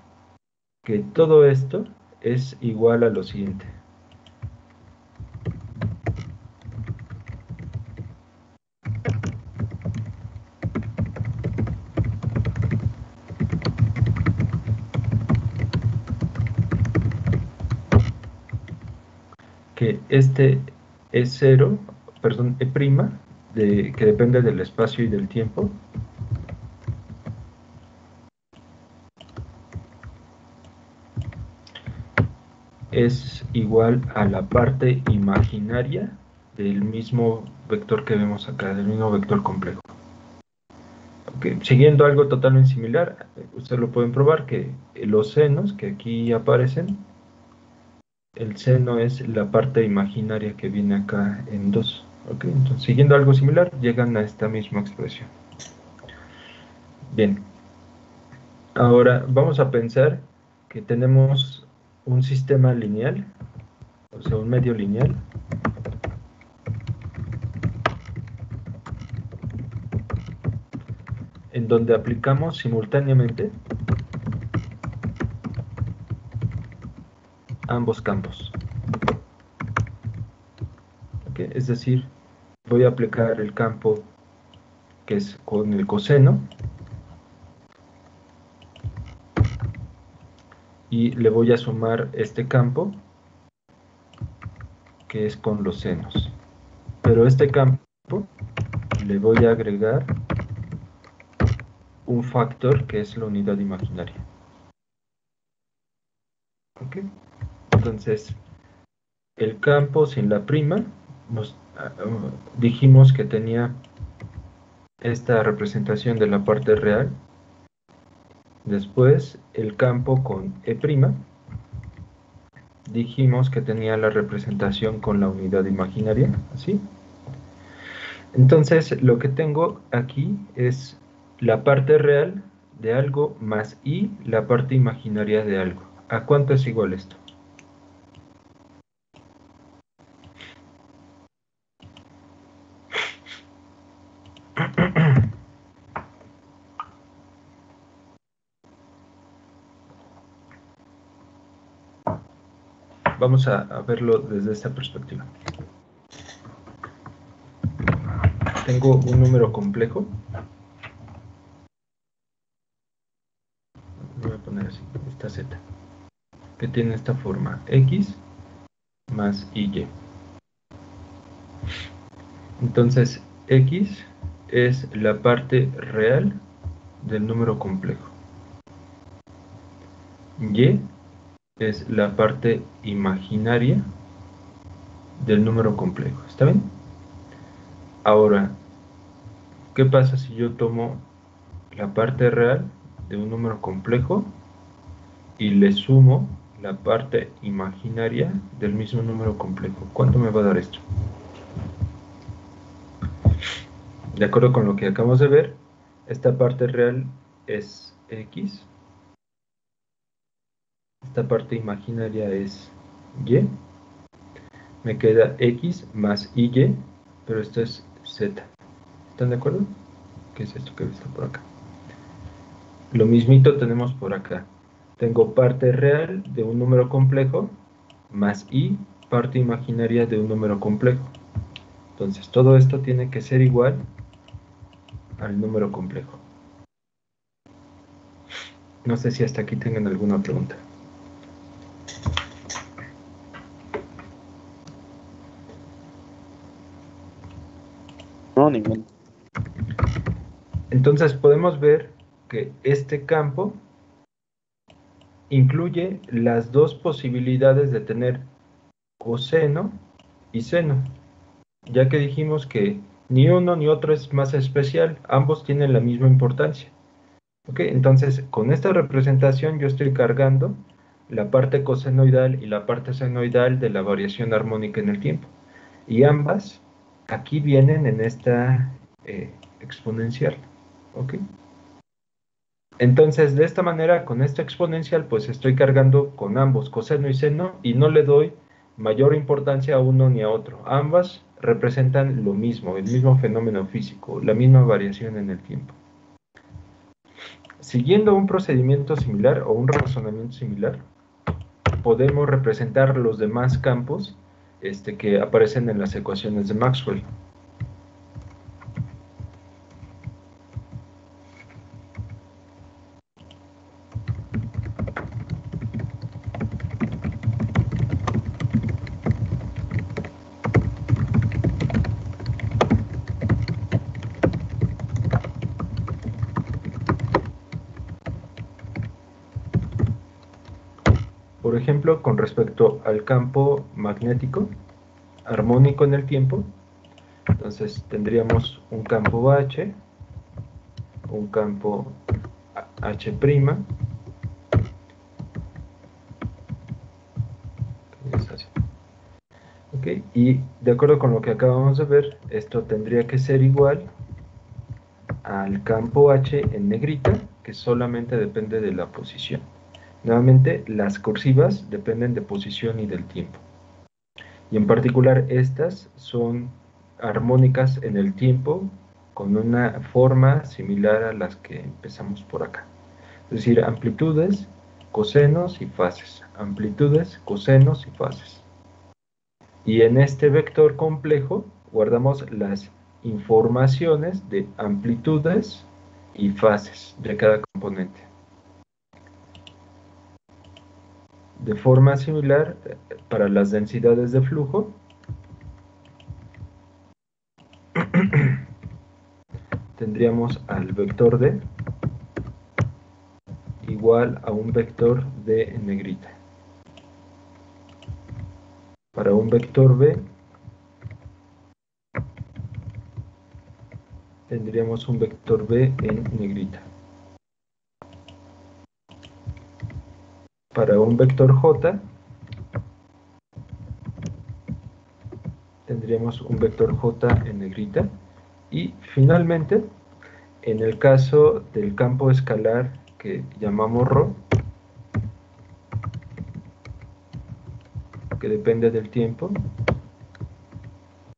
que todo esto es igual a lo siguiente. Que este es cero, perdón, E', que depende del espacio y del tiempo, es igual a la parte imaginaria del mismo vector que vemos acá, del mismo vector complejo. Okay. Siguiendo algo totalmente similar, ustedes lo pueden probar que los senos que aquí aparecen, el seno es la parte imaginaria que viene acá en 2. Okay. Entonces, siguiendo algo similar, llegan a esta misma expresión. Bien, ahora vamos a pensar que tenemos un sistema lineal, o sea, un medio lineal, en donde aplicamos simultáneamente ambos campos. ¿Okay? Es decir, voy a aplicar el campo que es con el coseno y le voy a sumar este campo que es con los senos. Pero este campo le voy a agregar un factor que es la unidad imaginaria. ¿Okay? Entonces, el campo sin la prima, dijimos que tenía esta representación de la parte real. Después, el campo con E', dijimos que tenía la representación con la unidad imaginaria, ¿así? Entonces, lo que tengo aquí es la parte real de algo más y la parte imaginaria de algo. ¿A cuánto es igual esto? Vamos a verlo desde esta perspectiva. Tengo un número complejo. Voy a poner así, esta z, que tiene esta forma, x más y. Entonces, x es la parte real del número complejo. Y es la parte imaginaria del número complejo. ¿Está bien? Ahora, ¿qué pasa si yo tomo la parte real de un número complejo y le sumo la parte imaginaria del mismo número complejo. ¿Cuánto me va a dar esto? De acuerdo con lo que acabamos de ver, esta parte real es x, esta parte imaginaria es y, me queda x más y, pero esto es z. ¿Están de acuerdo? ¿Qué es esto que está por acá? Lo mismito tenemos por acá. Tengo parte real de un número complejo más y parte imaginaria de un número complejo. Entonces todo esto tiene que ser igual al número complejo. No sé si hasta aquí tengan alguna pregunta. No, ninguno. Entonces podemos ver que este campo incluye las dos posibilidades de tener coseno y seno, ya que dijimos que ni uno ni otro es más especial, ambos tienen la misma importancia. ¿Ok? Entonces, con esta representación yo estoy cargando la parte cosenoidal y la parte senoidal de la variación armónica en el tiempo. Y ambas aquí vienen en esta exponencial. ¿Ok? Entonces, de esta manera, con esta exponencial, pues estoy cargando con ambos, coseno y seno, y no le doy mayor importancia a uno ni a otro. Ambas representan lo mismo, el mismo fenómeno físico, la misma variación en el tiempo. Siguiendo un procedimiento similar o un razonamiento similar, podemos representar los demás campos que aparecen en las ecuaciones de Maxwell. Por ejemplo, con respecto al campo magnético, armónico en el tiempo, entonces tendríamos un campo H, un campo H', es así. ¿Okay? Y de acuerdo con lo que acabamos de ver, esto tendría que ser igual al campo H en negrita, que solamente depende de la posición. Nuevamente, las cursivas dependen de posición y del tiempo. Y en particular, estas son armónicas en el tiempo con una forma similar a las que empezamos por acá. Es decir, amplitudes, cosenos y fases. Amplitudes, cosenos y fases. Y en este vector complejo guardamos las informaciones de amplitudes y fases de cada componente. De forma similar, para las densidades de flujo, tendríamos al vector D igual a un vector D en negrita. Para un vector B, tendríamos un vector B en negrita. Para un vector J, tendríamos un vector J en negrita. Y finalmente, en el caso del campo escalar que llamamos ρ, que depende del tiempo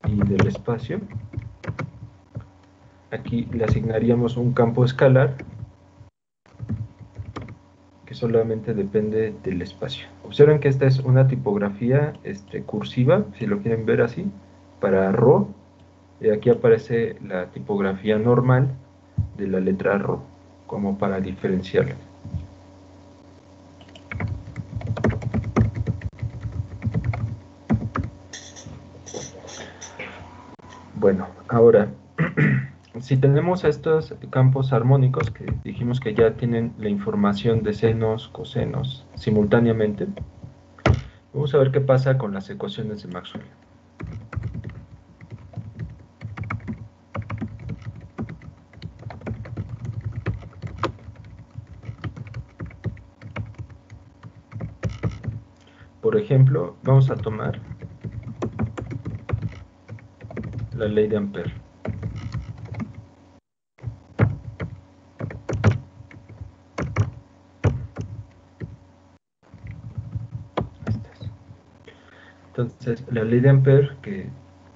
y del espacio, aquí le asignaríamos un campo escalar que solamente depende del espacio. Observen que esta es una tipografía cursiva, si lo quieren ver así, para ρ. Aquí aparece la tipografía normal de la letra ρ, como para diferenciarla. Bueno, ahora, si tenemos estos campos armónicos que dijimos que ya tienen la información de senos, cosenos simultáneamente, vamos a ver qué pasa con las ecuaciones de Maxwell. por ejemplo, vamos a tomar la ley de Ampère. Entonces, la ley de Ampère, que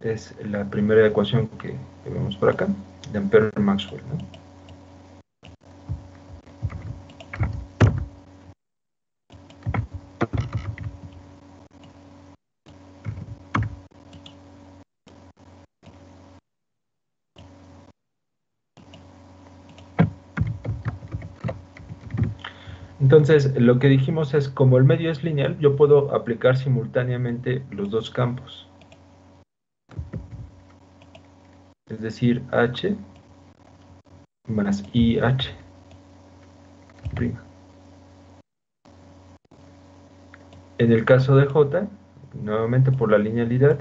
es la primera ecuación que vemos por acá, de Ampère-Maxwell, ¿no? Entonces, lo que dijimos es, como el medio es lineal, yo puedo aplicar simultáneamente los dos campos. Es decir, H más IH'. En el caso de J, nuevamente por la linealidad,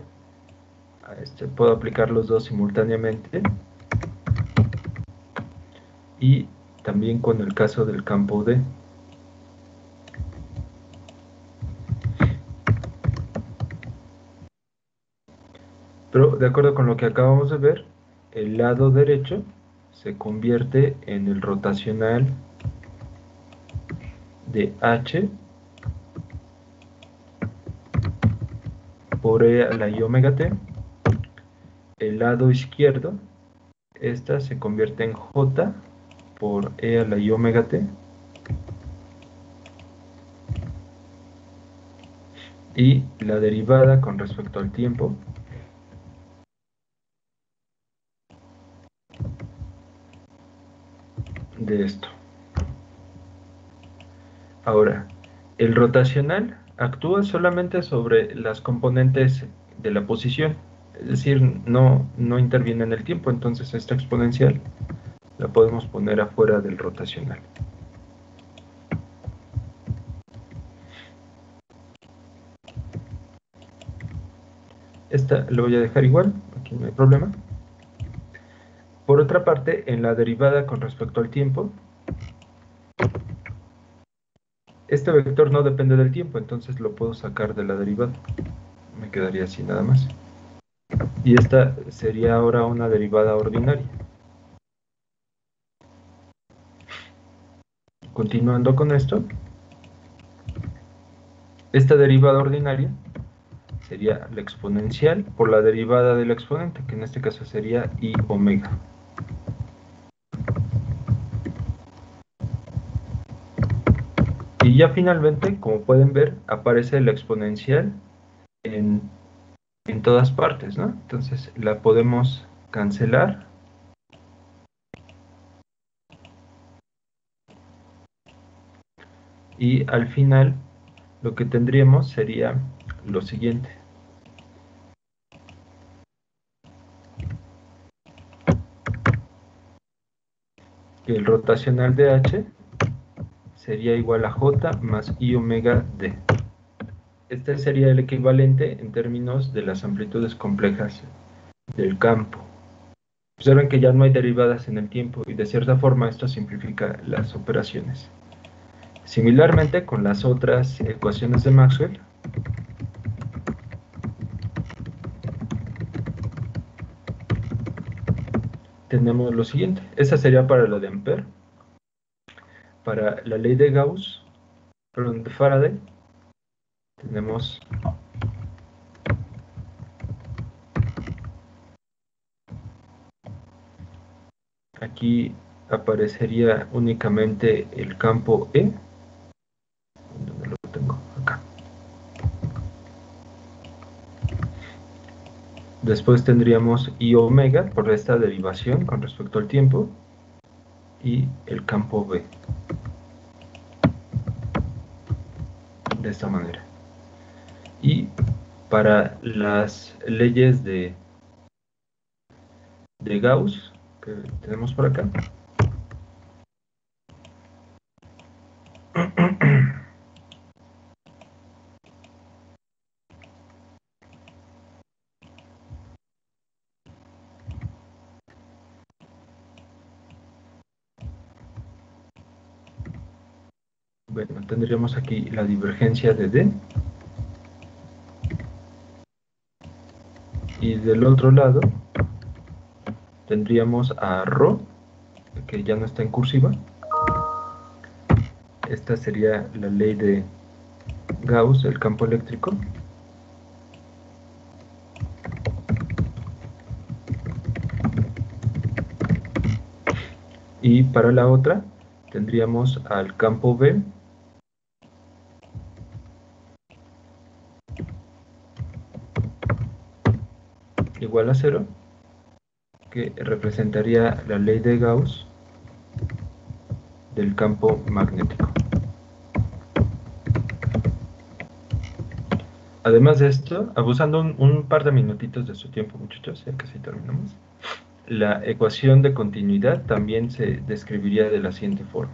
puedo aplicar los dos simultáneamente. Y también con el caso del campo D. Pero de acuerdo con lo que acabamos de ver, el lado derecho se convierte en el rotacional de H por E a la I omega t. El lado izquierdo, esta se convierte en J por E a la I omega t. Y la derivada con respecto al tiempo de esto. Ahora, el rotacional actúa solamente sobre las componentes de la posición, es decir, no interviene en el tiempo, entonces esta exponencial la podemos poner afuera del rotacional. Esta lo voy a dejar igual, aquí no hay problema. Por otra parte, en la derivada con respecto al tiempo, este vector no depende del tiempo, entonces lo puedo sacar de la derivada. Me quedaría así nada más. Y esta sería ahora una derivada ordinaria. Continuando con esto, esta derivada ordinaria sería la exponencial por la derivada del exponente, que en este caso sería I omega. Y ya finalmente, como pueden ver, aparece la exponencial en todas partes, ¿no? Entonces la podemos cancelar. Y al final lo que tendríamos sería lo siguiente. Que el rotacional de H sería igual a J más I omega D. Este sería el equivalente en términos de las amplitudes complejas del campo. Observen que ya no hay derivadas en el tiempo y de cierta forma esto simplifica las operaciones. Similarmente con las otras ecuaciones de Maxwell, tenemos lo siguiente. Esa sería para la de Ampère. Para la ley de Gauss, perdón, de Faraday, tenemos aquí aparecería únicamente el campo E. ¿Dónde lo tengo? Acá. Después tendríamos I omega por esta derivación con respecto al tiempo y el campo B. De esta manera. Y para las leyes de Gauss que tenemos por acá, bueno, tendríamos aquí la divergencia de D Y del otro lado tendríamos a ρ, que ya no está en cursiva. Esta sería la ley de Gauss, el campo eléctrico. Y para la otra tendríamos al campo B, igual a 0, que representaría la ley de Gauss del campo magnético. Además de esto, abusando un par de minutitos de su tiempo, muchachos, ya casi terminamos, la ecuación de continuidad también se describiría de la siguiente forma.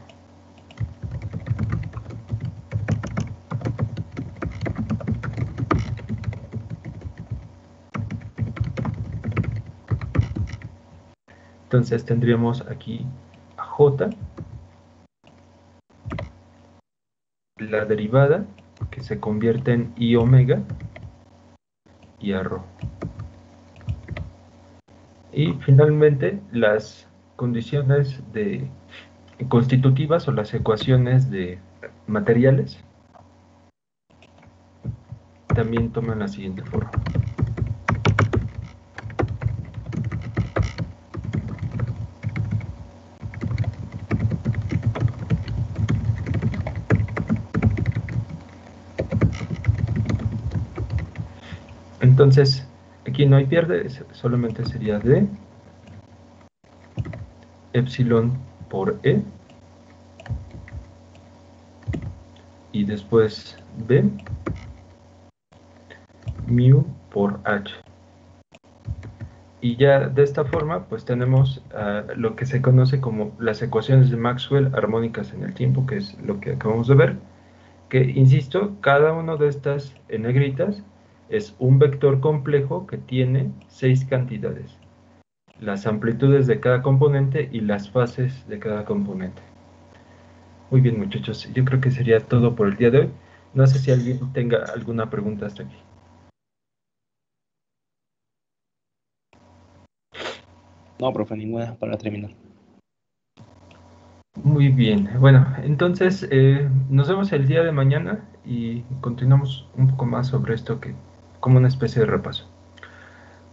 Entonces tendríamos aquí a J, la derivada, que se convierte en I omega, y a ρ. Y finalmente las condiciones constitutivas o las ecuaciones de materiales también toman la siguiente forma. Entonces, aquí no hay pierde, solamente sería D epsilon por E, y después B mu por H. Y ya de esta forma, pues tenemos lo que se conoce como las ecuaciones de Maxwell armónicas en el tiempo, que es lo que acabamos de ver, que, insisto, cada una de estas en negritas es un vector complejo que tiene 6 cantidades, las amplitudes de cada componente y las fases de cada componente. Muy bien, muchachos, yo creo que sería todo por el día de hoy. No sé si alguien tenga alguna pregunta hasta aquí. No, profe, ninguna para terminar. Muy bien, bueno, entonces nos vemos el día de mañana y continuamos un poco más sobre esto, que como una especie de repaso.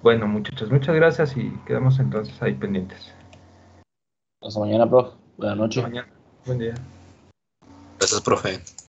Bueno, muchachos, muchas gracias y quedamos entonces ahí pendientes. Hasta mañana, profe. Buenas Hasta noches. mañana. Buen día. Gracias, profe.